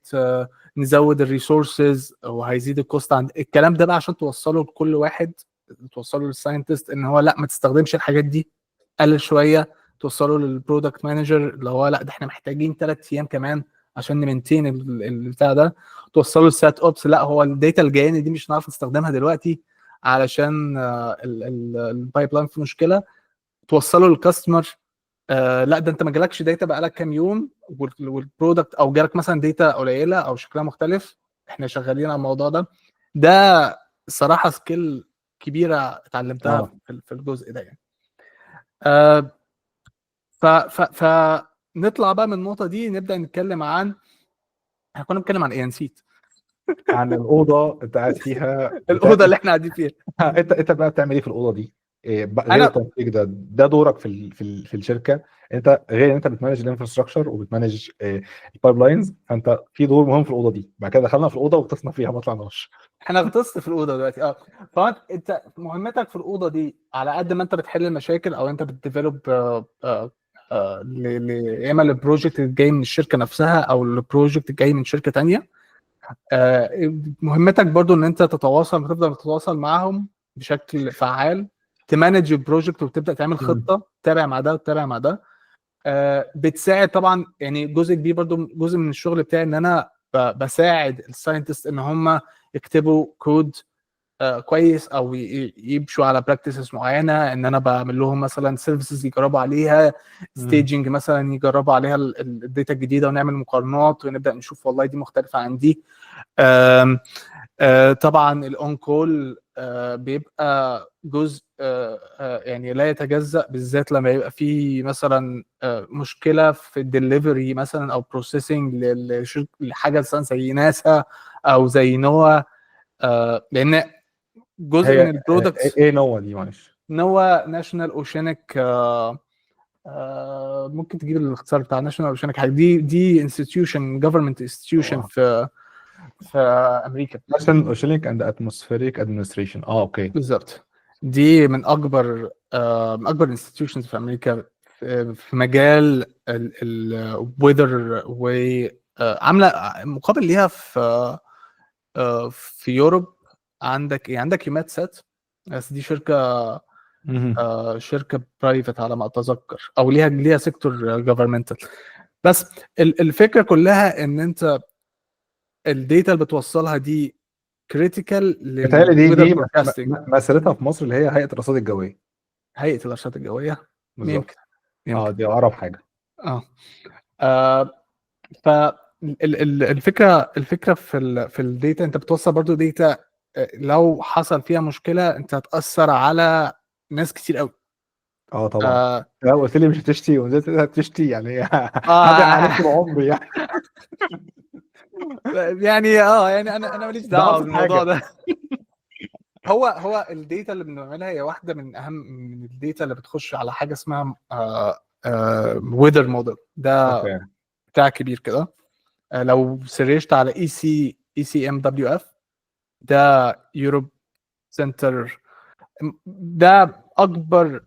B: نزود الريسورسز، او هيزيد الكوست عند الكلام ده بقى، عشان توصله لكل واحد، توصله للساينتست ان هو لا ما تستخدمش الحاجات دي، قلل شويه. توصله للبرودكت مانجر اللي هو لا ده احنا محتاجين 3 ايام كمان عشان نمنتين البتاع ده. توصله للسات اوبس، لا هو الداتا الجايه دي مش هنعرف نستخدمها دلوقتي علشان البايب لاين في مشكله. توصله للكاستمر، لا ده انت ما جالكش داتا بقالك كام يوم، والبرودكت او جالك مثلا داتا قليله او شكلها مختلف، احنا شغالين على الموضوع ده. ده الصراحه سكيل كبيره اتعلمتها
A: اه
B: في الجزء ده يعني. آه فنطلع بقى من النقطه دي، نبدا نتكلم عن، احنا كنا بنتكلم عن ايه نسيت.
A: عن الاوضه انت قاعد فيها
B: الاوضه اللي احنا قاعدين فيها.
A: انت بقى بتعمل ايه في الاوضه دي؟ إيه غير
B: انا
A: التنسيق ده دورك في الشركه. انت غير ان انت بتمانج الانفراستراكشر وبتمانج البايب لاينز، فانت في دور مهم في الاوضه دي. بعد كده دخلنا في الاوضه وغطسنا فيها ما طلعناش.
B: احنا غطست في الاوضه دلوقتي. فانت مهمتك في الاوضه دي على قد ما انت بتحل المشاكل، او انت بتديفلوب يا اما البروجكت الجاي من الشركه نفسها، او البروجكت الجاي من شركه تانية. مهمتك برضو ان انت تتواصل، تفضل تتواصل معاهم بشكل فعال، تمانج البروجكت وتبدا تعمل
A: مم.
B: خطه تتابع مع ده وتتابع مع ده. بتساعد طبعا، يعني جزء كبير برضو، جزء من الشغل بتاعي ان انا بساعد الساينتست ان هم يكتبوا كود كويس، او يمشوا على براكتسز معينه، ان انا بعمل لهم مثلا سيرفيسز يجربوا عليها،
A: مم.
B: ستaging مثلا يجربوا عليها الداتا الجديده، ونعمل مقارنات ونبدا نشوف والله دي مختلفه عن دي. آم، طبعا الاون كول بيبقى جزء يعني لا يتجزأ، بالذات لما يبقى في مثلا مشكله في الدليفري مثلا او بروسيسنج لحاجه مثلا زي ناسا او زي نوا. لان جزء
A: هي
B: من البرودكتس،
A: ايه نوع دي معلش؟
B: نوا ناشونال اوشينيك، ممكن تجيب الاختصار بتاع ناشونال اوشينيك حاجه، دي انستتيوشن، جفرمنت انستتيوشن في امريكا.
A: National Oceanic and Atmospheric Administration. اوكي.
B: بالظبط. دي من اكبر من اكبر الانستتيوشنز في امريكا في مجال الويذر، وعامله مقابل ليها في يوروب. عندك ايه؟ عندك يومات سات، بس دي
A: مهم.
B: شركه برايفت على ما اتذكر، او ليها سيكتور جفرمنتال. بس الفكره كلها ان انت الداتا اللي بتوصلها دي كريتيكال
A: بيتهيألي
B: للويذر فوركاستنج.
A: مسيرتها في مصر اللي هي هيئة الرصاد الجوية.
B: هيئه الارصاد الجويه.
A: بالظبط.
B: يمكن. يمكن.
A: دي أقرب حاجة.
B: اه. ف الفكره في الداتا، انت بتوصل برضو داتا لو حصل فيها مشكله انت هتاثر على ناس كتير قوي.
A: طبعا.
B: اه.
A: لو قلت لي مش هتشتي ونزلت هتشتي يعني هدعي عليك
B: آه.
A: طول عمري يعني.
B: يعني انا ماليش
A: ده
B: دعوه
A: أبسط
B: بالموضوع
A: حاجة.
B: ده. هو الداتا اللي بنعملها هي واحده من اهم من الداتا اللي بتخش على حاجه اسمها ويذر موديل. ده
A: اوكي.
B: بتاع كبير كده. لو سرشت على ECMWF، ده يوروب سنتر، ده اكبر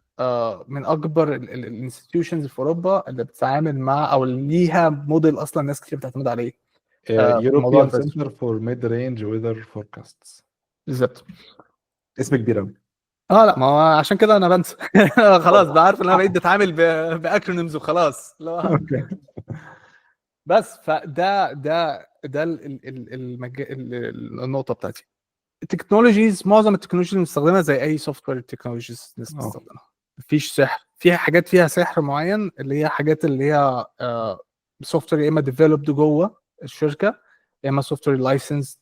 B: من اكبر الانستتيوشنز في اوروبا اللي بتتعامل مع او اللي ليها موديل اصلا ناس كتير بتعتمد عليه في موضوع
A: European
B: الفيزر.
A: Center for Mid-Range Weather Forecasts.
B: بالظبط.
A: اسم كبير أوي.
B: لا، ما هو عشان كده انا بنسى. خلاص بقى عارف ان انا بقيت بتعامل باكرونيمز وخلاص. لا.
A: اوكي.
B: بس ده النقطه بتاعتي. التكنولوجيز، معظم التكنولوجيز اللي بنستخدمها زي اي سوفت وير تكنولوجيز الناس
A: اه.
B: بتستخدمها. مفيش سحر فيها، حاجات فيها سحر معين اللي هي حاجات اللي هي سوفت وير يا اما ديفلوبد جوه الشركه، يا اما سوفت وير لايسنسد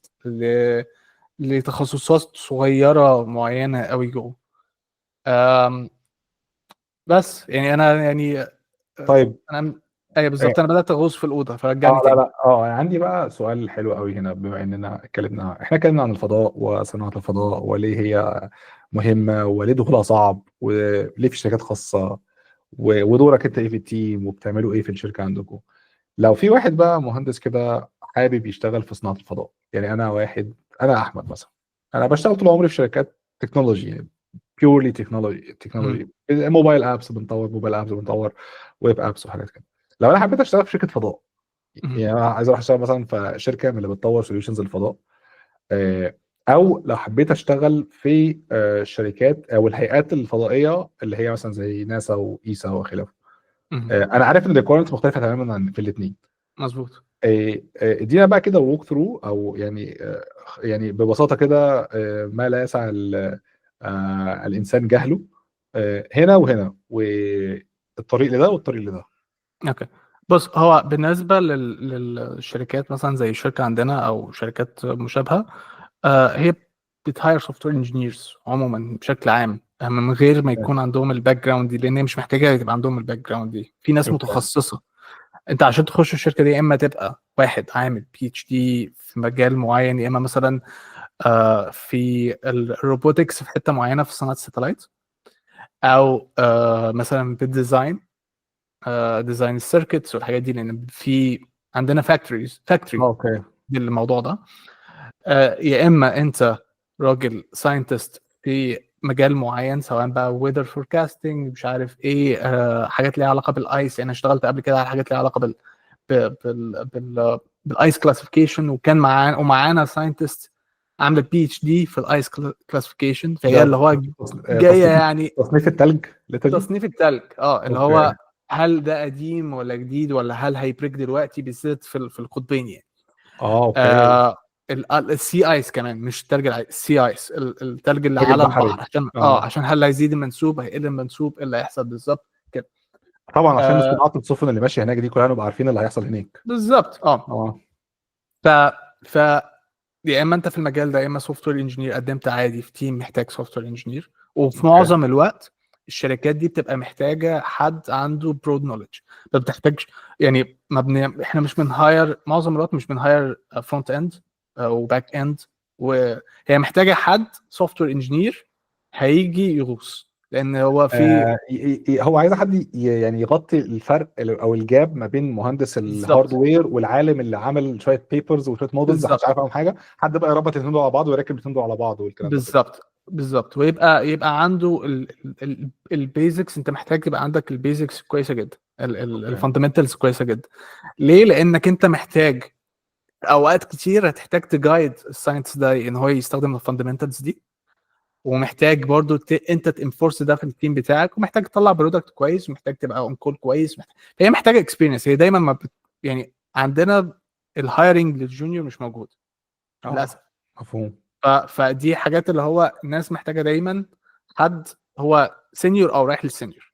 B: لتخصصات صغيره معينه قوي جوه. آم، بس يعني انا يعني
A: طيب.
B: انا ايوه بالظبط، انا بدات اغوص في الاوضه فرجعني
A: لا
B: تاني.
A: لا، أنا عندي بقى سؤال حلو قوي هنا، بما اننا احنا اتكلمنا عن الفضاء وصناعة الفضاء وليه هي مهمة وليه دخولها صعب وليه في شركات خاصة ودورك انت ايه في التيم وبتعملوا ايه في الشركة عندكم. لو في واحد بقى مهندس كده حابب يشتغل في صناعة الفضاء، يعني انا احمد مثلا، انا بشتغل طول عمري في شركات تكنولوجي، يعني بيورلي تكنولوجي، موبايل ابس بنطور ويب ابس وحاجات كده. لو انا حبيت اشتغل في شركة فضاء، يعني انا عايز اروح اشتغل مثلا في شركه من اللي بتطور سوليوشنز للفضاء، آه، او لو حبيت اشتغل في الشركات او الهيئات الفضائيه اللي هي مثلا زي ناسا وايسا وخلافه. انا عارف ان الريكويرمنتس مختلفه تماما عن في الاثنين.
B: مظبوط.
A: ادينا بقى كده ووك ثرو، او يعني يعني ببساطه كده، ما لا يسع الانسان جهله، هنا وهنا، والطريق لده والطريق لده.
B: اوكي. بص، هو بالنسبه للشركات مثلا زي الشركه عندنا او شركات مشابهه، هي بتهاير سوفت وير انجينيرز عموما بشكل عام من غير ما يكون عندهم الباك جراوند دي، لان هي مش محتاجه يبقى عندهم الباك جراوند دي. في ناس
A: اوكي.
B: متخصصه. انت عشان تخش الشركه دي، يا اما تبقى واحد عامل PhD في مجال معين، يا اما مثلا في الروبوتكس في حته معينه في صناعه الساتلايت، او مثلا بالديزاين، ديزاين السيركتس والحاجات دي، لان في عندنا فاكتوري
A: اوكي.
B: للموضوع ده. يا اما انت راجل ساينتست في مجال معين، سواء بقى ويذر فوركاستنج مش عارف ايه، حاجات ليها علاقه بالايس. يعني انا اشتغلت قبل كده على حاجات ليها علاقه بالايس كلاسيفيكيشن، وكان معانا ساينتست عامله PhD في الايس كلاسيفيكيشن، فهي
A: ده
B: اللي هو جايه
A: تصنيف
B: يعني
A: تصنيف التلج literally.
B: تصنيف التلج. اللي
A: اوكي.
B: هو هل ده قديم ولا جديد، ولا هل هيبريك دلوقتي، بالذات في القطبين يعني.
A: اوكي.
B: السي ايس كمان، مش التلج العادي، السي ايس، التلج اللي
A: التلج
B: على البحر،
A: البحري.
B: عشان
A: اه
B: عشان هل هيزيد المنسوب، هيقل المنسوب، ايه اللي هيحصل بالظبط كده.
A: طبعا عشان
B: آه
A: صناعه السفن اللي ماشيه هناك دي كلنا نبقى عارفين اللي هيحصل هناك.
B: بالظبط.
A: اه
B: ف ف يا اما انت في المجال ده، يا اما سوفت وير انجينير قدمت عادي في تيم محتاج سوفت وير انجينير. وفي
A: اوكي.
B: معظم الوقت الشركات دي بتبقى محتاجه حد عنده برود نولج، ما بتحتاجش يعني احنا مش بنهاير معظم الوقت، مش بنهاير فرونت اند وباك اند، وهي محتاجه حد سوفت وير انجينير هيجي يغوص، لان هو في
A: هو عايز حد يعني يغطي الفرق او الجاب ما بين مهندس
B: بالظبط
A: الهاردوير والعالم اللي عمل شويه بيبرز وشويه مودلز محدش
B: بالظبط
A: عارف عنهم حاجه، حد بقى يربط الاثنين دول على بعض ويركب الاثنين دول على بعض والكلام ده كله.
B: بالظبط ويبقى عنده البيزكس. انت محتاج تبقى عندك البيزكس كويسه جدا،
A: اوكي.
B: الفاندمنتالز كويسه جدا. ليه؟ لانك انت محتاج اوقات كتير هتحتاج تجايد الساينس ده ان هو يستخدم الفاندمنتالز دي، ومحتاج برضو انت تنفورس ده في التيم بتاعك، ومحتاج تطلع برودكت كويس، ومحتاج تبقى اون كول كويس. هي محتاجه اكسبيرينس. هي دايما ما يعني عندنا الهايرنج للجونيور مش موجود
A: اه
B: للاسف.
A: مفهوم.
B: فدي حاجات اللي هو الناس محتاجه دايما حد هو سينيور او رايح للسينيور.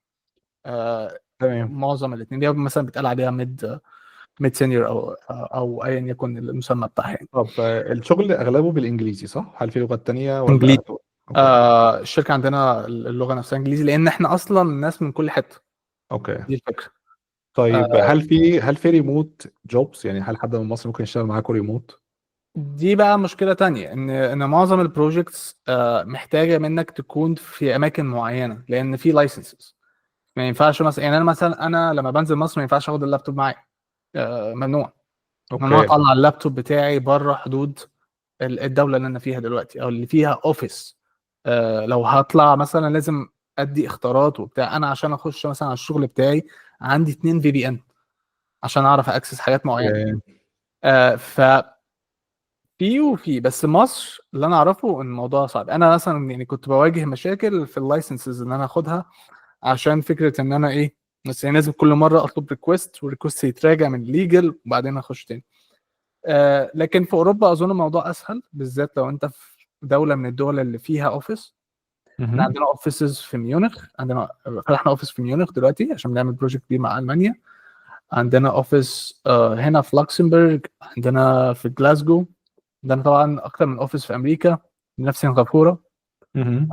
A: تمام.
B: معظم الاثنين دي مثلا بيتقال عليها ميد سينيور او ايا يكن المسمى بتاعها يعني.
A: طب الشغل اغلبه بالانجليزي صح؟ هل في لغات تانية
B: انجليزي.
A: ولا؟ اوكي.
B: الشركه عندنا اللغه نفسها انجليزي، لان احنا اصلا ناس من كل حته.
A: اوكي.
B: دي الفكره.
A: طيب
B: آه
A: هل في ريموت جوبز؟ يعني هل حد من مصر ممكن يشتغل معاكم ريموت؟
B: دي بقى مشكله تانية، ان معظم البروجكتس محتاجه منك تكون في اماكن معينه، لان في لايسنسز. ما ينفعش مثلا، يعني انا لما بنزل مصر ما ينفعش اخد اللابتوب معايا. ممنوع. ممنوع
A: اوكي.
B: اطلع اللابتوب بتاعي بره حدود الدوله اللي انا فيها دلوقتي، او اللي فيها اوفيس. لو هطلع مثلا لازم ادي اختارات وبتاع. انا عشان اخش مثلا على الشغل بتاعي عندي 2 VPN عشان اعرف اكسس حاجات معينه.
A: اوكي.
B: ف وفي بس مصر اللي انا اعرفه ان الموضوع صعب. انا مثلا يعني كنت بواجه مشاكل في اللايسنسز ان انا اخدها، عشان فكره ان انا ايه، بس يعني لازم كل مره اطلب ريكوست، والريكوست يتراجع من ليجل وبعدين اخش تاني. لكن في اوروبا اظن الموضوع اسهل، بالذات لو انت في دوله من الدول اللي فيها اوفيس. احنا
A: مهم.
B: عندنا اوفيسز في ميونخ، فتحنا اوفيس في ميونخ دلوقتي عشان بنعمل بروجكت دي مع المانيا. عندنا اوفيس هنا في لوكسمبورغ، عندنا في جلاسجو، عندنا طبعا اكتر من اوفيس في امريكا، نفس سنغافوره.
A: مهم.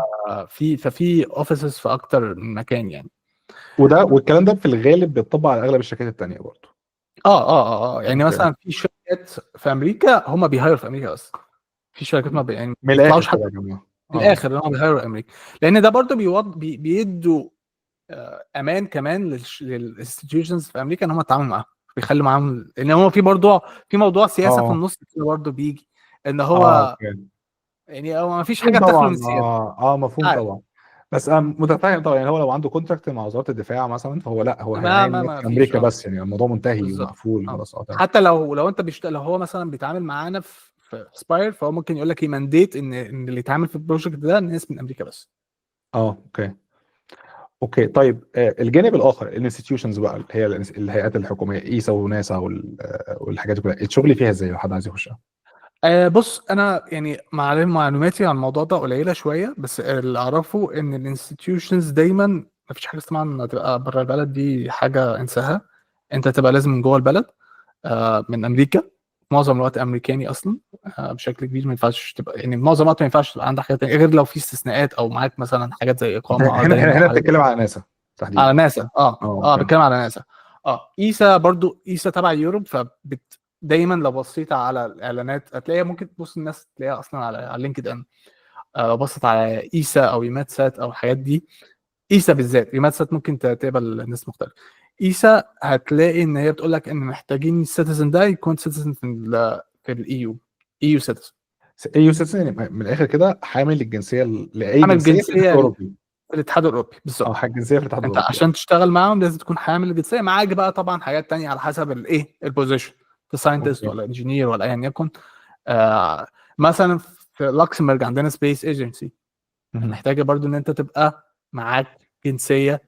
B: ففي اوفيسز في اكتر من مكان يعني.
A: والكلام ده في الغالب بيطبق على اغلب الشركات التانية برضه.
B: يعني
A: اوكي.
B: مثلا في شركات في امريكا هم بيهايروا في امريكا بس. في شركات ما يعني
A: من الاخر
B: بيطلعوش
A: كده
B: حتى
A: يا جماعه.
B: في الاخر هم بيهايروا امريكا، لان ده برضو بيدوا امان كمان للانستتيوشنز في امريكا ان هم يتعاملوا معاهم، بيخلوا معاهم، لان هو في موضوع سياسه في
A: اه
B: النص كده برضو بيجي، ان هو
A: اوكي.
B: يعني هو ما فيش حاجه
A: مفهوم
B: تخلو من
A: طبعا.
B: السياسه.
A: مفهوم
B: عارف.
A: طبعا. بس انا متفاهم طبعا، يعني هو لو عنده كونتراكت مع وزاره الدفاع مثلا فهو لا، هو
B: ما
A: هيعين
B: ما
A: ناس
B: ما
A: في
B: فيش.
A: امريكا بس، يعني الموضوع منتهي
B: بالظبط.
A: ومقفول خلاص. تمام.
B: حتى لو انت لو هو مثلا بيتعامل معانا في سباير، فهو ممكن يقول لك يمانديت ان اللي يتعامل في البروجكت ده ناس من امريكا بس.
A: اوكي. اوكي. طيب الجانب الاخر الانستتيوشنز بقى، اللي هي الهيئات الحكوميه، ايسا وناسا والحاجات دي كلها، الشغل فيها ازاي لو حد عايز يخشها؟
B: بص، انا يعني معلوماتي عن الموضوع ده قليله شويه، بس اللي اعرفه ان الانستتيوشنز دايما ما فيش حاجه اسمها ان تبقى بره البلد، دي حاجه انساها. انت تبقى لازم من جوه البلد. من امريكا، معظم الوقت امريكاني اصلا. بشكل كبير ما ينفعش تبقى، يعني معظم الوقت ما ينفعش تبقى عندك حاجه تانية، غير لو في استثناءات او معاك مثلا حاجات زي اقامه
A: هنا هنا
B: دايمه او
A: هنا
B: حاجه.
A: بتتكلم على ناسا
B: على
A: تحديدا؟
B: ناسا.
A: اوكي.
B: بتكلم على ناسا. ايسا برضو، ايسا تبع يوروب، دايما لو بصيت على الاعلانات هتلاقيها، ممكن تبص الناس تلاقيها اصلا على لينكد ان. لو بصيت على ايسا او يمات سات او الحاجات دي، ايسا بالذات، يمات سات ممكن تقبل ناس مختلفه. ايسا هتلاقي ان هي بتقول لك ان محتاجين السيتيزن ده يكون سيتيزن في الاي يو، اي يو سيتيزن.
A: اي يو سيتيزن، يعني من الاخر كده حامل الجنسيه لاي
B: عامل
A: جنسيه في الاتحاد
B: جنسيه
A: الاوروبي.
B: في الاتحاد الاوروبي
A: اه
B: بالظبط.
A: حاجه جنسيه في الاتحاد
B: انت
A: الاوروبي.
B: عشان تشتغل معاهم لازم تكون حامل الجنسيه، معاك بقى طبعا حاجات تانية على حسب الايه البوزيشن، ساينتست
A: اوكي.
B: ولا انجينير ولا ايا يكن. مثلا في لوكسمبورغ عندنا سبيس ايجنسي، محتاجه برضو ان انت تبقى معاك جنسيه،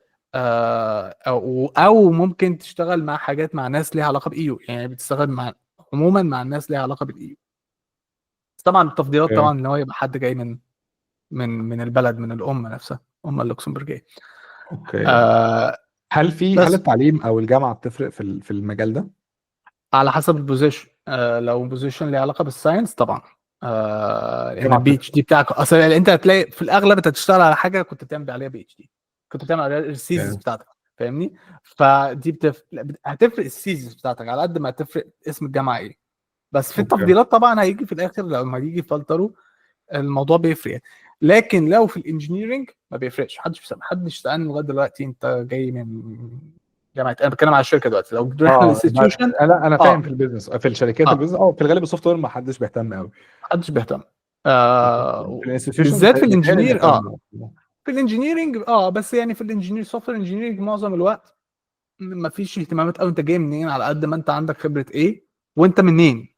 B: او ممكن تشتغل مع حاجات مع ناس ليها علاقه بايو، يعني بتشتغل مع عموما مع الناس ليها علاقه بالايو. طبعا التفضيلات
A: اوكي
B: طبعا ان هو يبقى حد جاي من البلد، من الام نفسها، الام اللوكسمبورجيه.
A: اوكي.
B: آه
A: هل
B: بس
A: التعليم او الجامعه بتفرق في المجال ده؟
B: على حسب البوزيشن، لو بوزيشن ليه علاقه بالساينس طبعا، لان
A: الجامعه
B: البي اتش
A: بتفرق.
B: دي بتاعك اصلا انت هتلاقي في الاغلب انت هتشتغل على حاجه كنت بتعمل عليها بي اتش دي، كنت بتعمل عليها السيزيز
A: اوكي.
B: بتاعتك، فاهمني؟ فدي هتفرق السيزيز بتاعتك على قد ما هتفرق اسم الجامعه ايه. بس في
A: اوكي.
B: التفضيلات طبعا هيجي في الاخر لما يجي يفلتروا الموضوع بيفرق يعني. لكن لو في الانجينيرنج ما بيفرقش. محدش سالني لغايه دلوقتي انت جاي من جامعه، انا بتكلم على الشركه دلوقتي، لو رحنا الانستتيوشن
A: لا انا فاهم
B: اه
A: في البيزنس، في الشركات
B: اه
A: البيزنس في الغالب السوفت وير ما حدش بيهتم قوي.
B: محدش بيهتم.
A: في الانستتيوشن
B: بالذات في
A: بيتهيألي
B: الانجينير
A: بيهتموا.
B: في الانجينيرنج بس يعني في الانجينير سوفت وير انجينيرنج معظم الوقت ما فيش اهتمامات قوي انت جاي منين، على قد ما انت عندك خبره ايه وانت منين.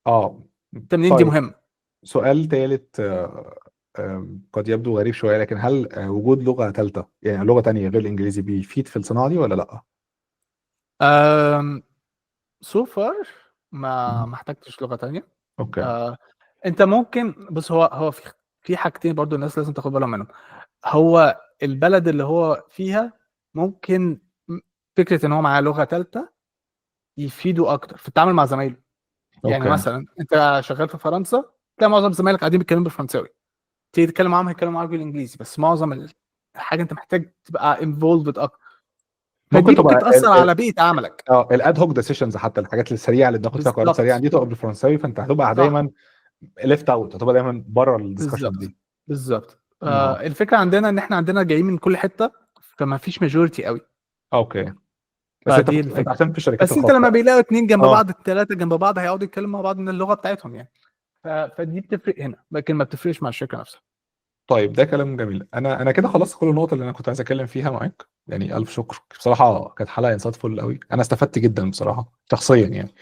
A: اه.
B: انت منين دي
A: طيب،
B: مهمه.
A: سؤال ثالث قد يبدو غريب شويه، لكن هل وجود لغه ثالثه يعني لغه تانية غير الانجليزي بيفيد في الصناعه دي ولا لا؟
B: سو فار
A: مم.
B: ما احتجتش لغه تانية.
A: اوكي.
B: آه انت ممكن، بص هو في حاجتين برضو الناس لازم تاخد بالها منهم. هو البلد اللي هو فيها ممكن فكره ان هو معاه لغه ثالثه يفيده اكتر في التعامل مع زمايله. يعني
A: اوكي.
B: مثلا انت شغال في فرنسا، تلاقي معظم زمايلك قاعدين بيتكلموا بالفرنساوي، تيجي تتكلم معاهم هيتكلموا معاك بالانجليزي، بس معظم الحاجه انت محتاج تبقى انفولفد اكتر،
A: ممكن
B: فدي
A: تبقى
B: ممكن تاثر على بيئه عملك.
A: الاد هوك ديسيشنز، حتى الحاجات السريعه اللي بناخد فيها قرارات سريعه
B: بالظبط،
A: دي تبقى بالفرنساوي، فانت هتبقى
B: صح،
A: دايما ليفت اوت، هتبقى دايما بره الدسكشن
B: بالظبط،
A: دي.
B: بالظبط.
A: اه.
B: الفكره عندنا ان احنا عندنا جايين من كل حته، فما فيش ماجورتي قوي.
A: اوكي. بس
B: فدي
A: انت
B: الفكره.
A: عشان في الشركات
B: بس انت لما
A: الخاصه.
B: بيلاقوا اتنين جنب
A: اه.
B: بعض، الثلاثه جنب بعض، هيقعدوا يتكلموا مع بعض من اللغه بتاعتهم يعني. فدي بتفرق هنا، لكن ما بتفرقش مع الشركه نفسها.
A: طيب، ده كلام جميل. انا كده خلصت كل النقط اللي انا كنت عايز اتكلم فيها معاك. يعني الف شكر بصراحه، كانت حلقه انسايتفول قوي، انا استفدت جدا بصراحه شخصيا يعني.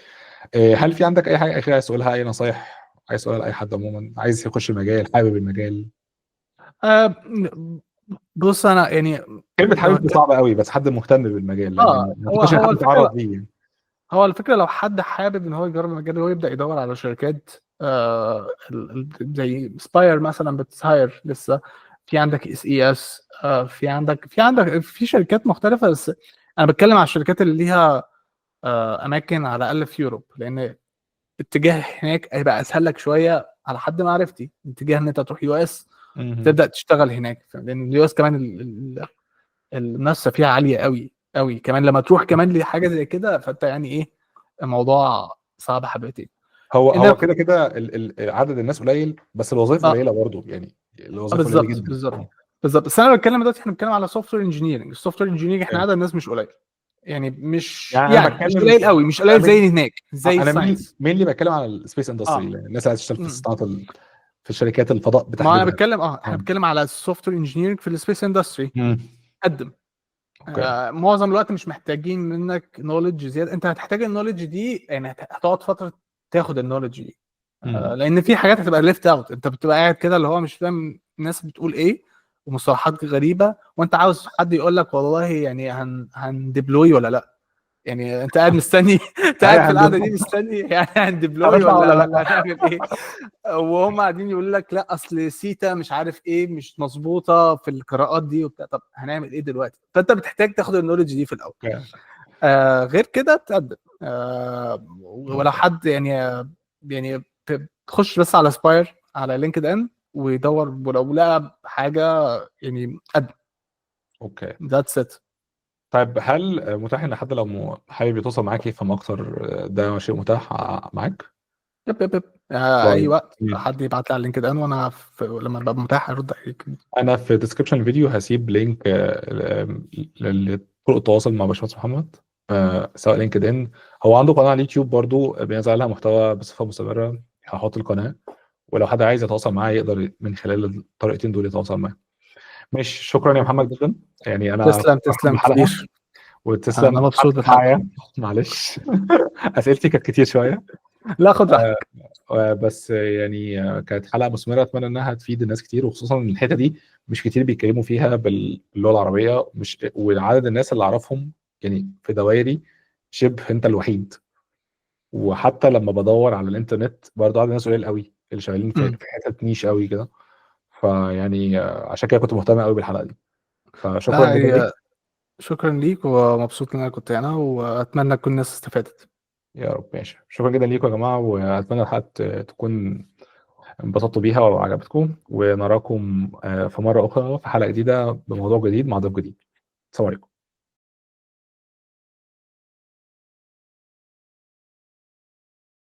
A: هل في عندك اي حاجه اخيره عايز تقولها، اي نصايح عايز تقولها لاي حد عموما عايز يخش المجال، حابب المجال؟
B: آه بص انا يعني
A: كلمه
B: لو
A: حابب دي صعبه قوي، بس حد مهتم بالمجال، لان ما
B: هو
A: اعتقدش ان
B: هو
A: حد
B: الفكره
A: اتعرض ليه يعني.
B: هو الفكره لو حد حابب ان هو يجرب المجال، هو يبدا يدور على شركات زي سباير مثلا بتسهاير لسه، في عندك اس اي اس، في عندك في شركات مختلفه. بس انا بتكلم على الشركات اللي ليها اماكن على الاقل في يوروب، لان اتجاه هناك هيبقى اسهل لك شويه على حد ما عرفتي اتجاه ان انت تروح يو اس
A: مهم.
B: تبدا تشتغل هناك، لان اليو اس كمان المنافسه فيها عاليه قوي قوي، كمان لما تروح كمان لحاجه زي كده فانت يعني ايه، الموضوع صعب حبتين.
A: هو
B: انك
A: كده كده عدد الناس قليل، بس الوظائف
B: اه
A: قليله برضه يعني، الوظائف قليله
B: بالظبط،
A: جدا.
B: بالظبط، بالظبط. بس انا بتكلم دلوقتي، احنا بنتكلم على سوفت وير انجينيرنج. السوفت وير انجينيرنج احنا عدد الناس مش قليل، يعني مش
A: يعني انا
B: يعني مش
A: بتكلم،
B: قليل قوي، مش قليل زي هناك زي
A: انا مين
B: الساينس.
A: اللي بتكلم على السبيس اندستري،
B: اه
A: الناس اللي عايزه تشتغل في
B: امم
A: صناعه في الشركات الفضاء
B: ما انا
A: بتحديدا.
B: بتكلم احنا
A: اه.
B: بنتكلم على السوفت وير انجينيرنج في السبيس اندستري.
A: امم.
B: قدم
A: اوكي.
B: معظم الوقت مش محتاجين منك نولج زياده، انت هتحتاج النولج دي، يعني هتقعد فتره تاخد النولج دي.
A: امم.
B: لان في حاجات هتبقى ليفت اوت، انت بتبقى قاعد كده اللي هو مش فاهم الناس بتقول ايه، ومصطلحات غريبه، وانت عاوز حد يقول لك والله يعني هندبلوي ولا لا. يعني انت قاعد مستني انت قاعد في القعده دي مستني يعني هندبلوي
A: هنطلع ولا
B: ولا
A: لا؟
B: هنعمل ايه. وهم قاعدين يقول لك لا اصل سيتا مش عارف ايه مش مظبوطه في القراءات دي وبتاع. طب هنعمل ايه دلوقتي؟ فانت بتحتاج تاخد النولج دي في الاول.
A: اوكي.
B: غير كده تقدم. ولو
A: اوكي.
B: حد يعني تخش بس على سباير على لينكد ان ويدور، ولو لقى حاجه يعني قدم.
A: اوكي.
B: ذاتس ات.
A: طيب، هل متاح ان حد لو حابب يتواصل معاك يفهم اكتر، ده شيء متاح معاك؟
B: يب يب يب. اي
A: طيب،
B: وقت حد يبعت لي على لينكد ان، وانا لما ابقى متاح ارد عليك.
A: انا في ديسكربشن الفيديو هسيب لينك لطرق التواصل مع باشمهندس محمد، سواء لينكد ان، هو عنده قناه على اليوتيوب برضو بينزل لها محتوى بصفه مستمره، هحط القناه، ولو حد عايز يتواصل معايا يقدر من خلال الطريقتين دول يتواصل معايا. ماشي، شكرا يا محمد جدا، يعني انا
B: تسلم
A: فرحان
B: تسلم
A: بالحلقه،
B: كتير. انا
A: وتسلم
B: مبسوط
A: قعدتك
B: بالحلقه.
A: معايا. معلش اسئلتي كانت كتير شويه.
B: لا خد راحتك.
A: بس يعني كانت حلقه مثمره، اتمنى انها تفيد الناس كتير، وخصوصا ان الحته دي مش كتير بيتكلموا فيها باللغه العربيه، مش وعدد الناس اللي اعرفهم يعني في دوائري شبه انت الوحيد. وحتى لما بدور على الانترنت برضه عدد الناس قليل قوي اللي شغالين في
B: مم.
A: في حتت نيش قوي كده. فيعني عشان كده كنت مهتم قوي بالحلقه دي. فشكرا
B: لا
A: جدا
B: هي
A: ليك.
B: شكرا ليك، ومبسوط ان انا كنت هنا، واتمنى تكون الناس استفادت.
A: يا رب ماشي، شكرا جدا ليكم يا جماعه، واتمنى الحلقه تكون انبسطتوا بيها وعجبتكم، ونراكم في مره اخرى في حلقه جديده بموضوع جديد مع ضيف جديد. السلام عليكم.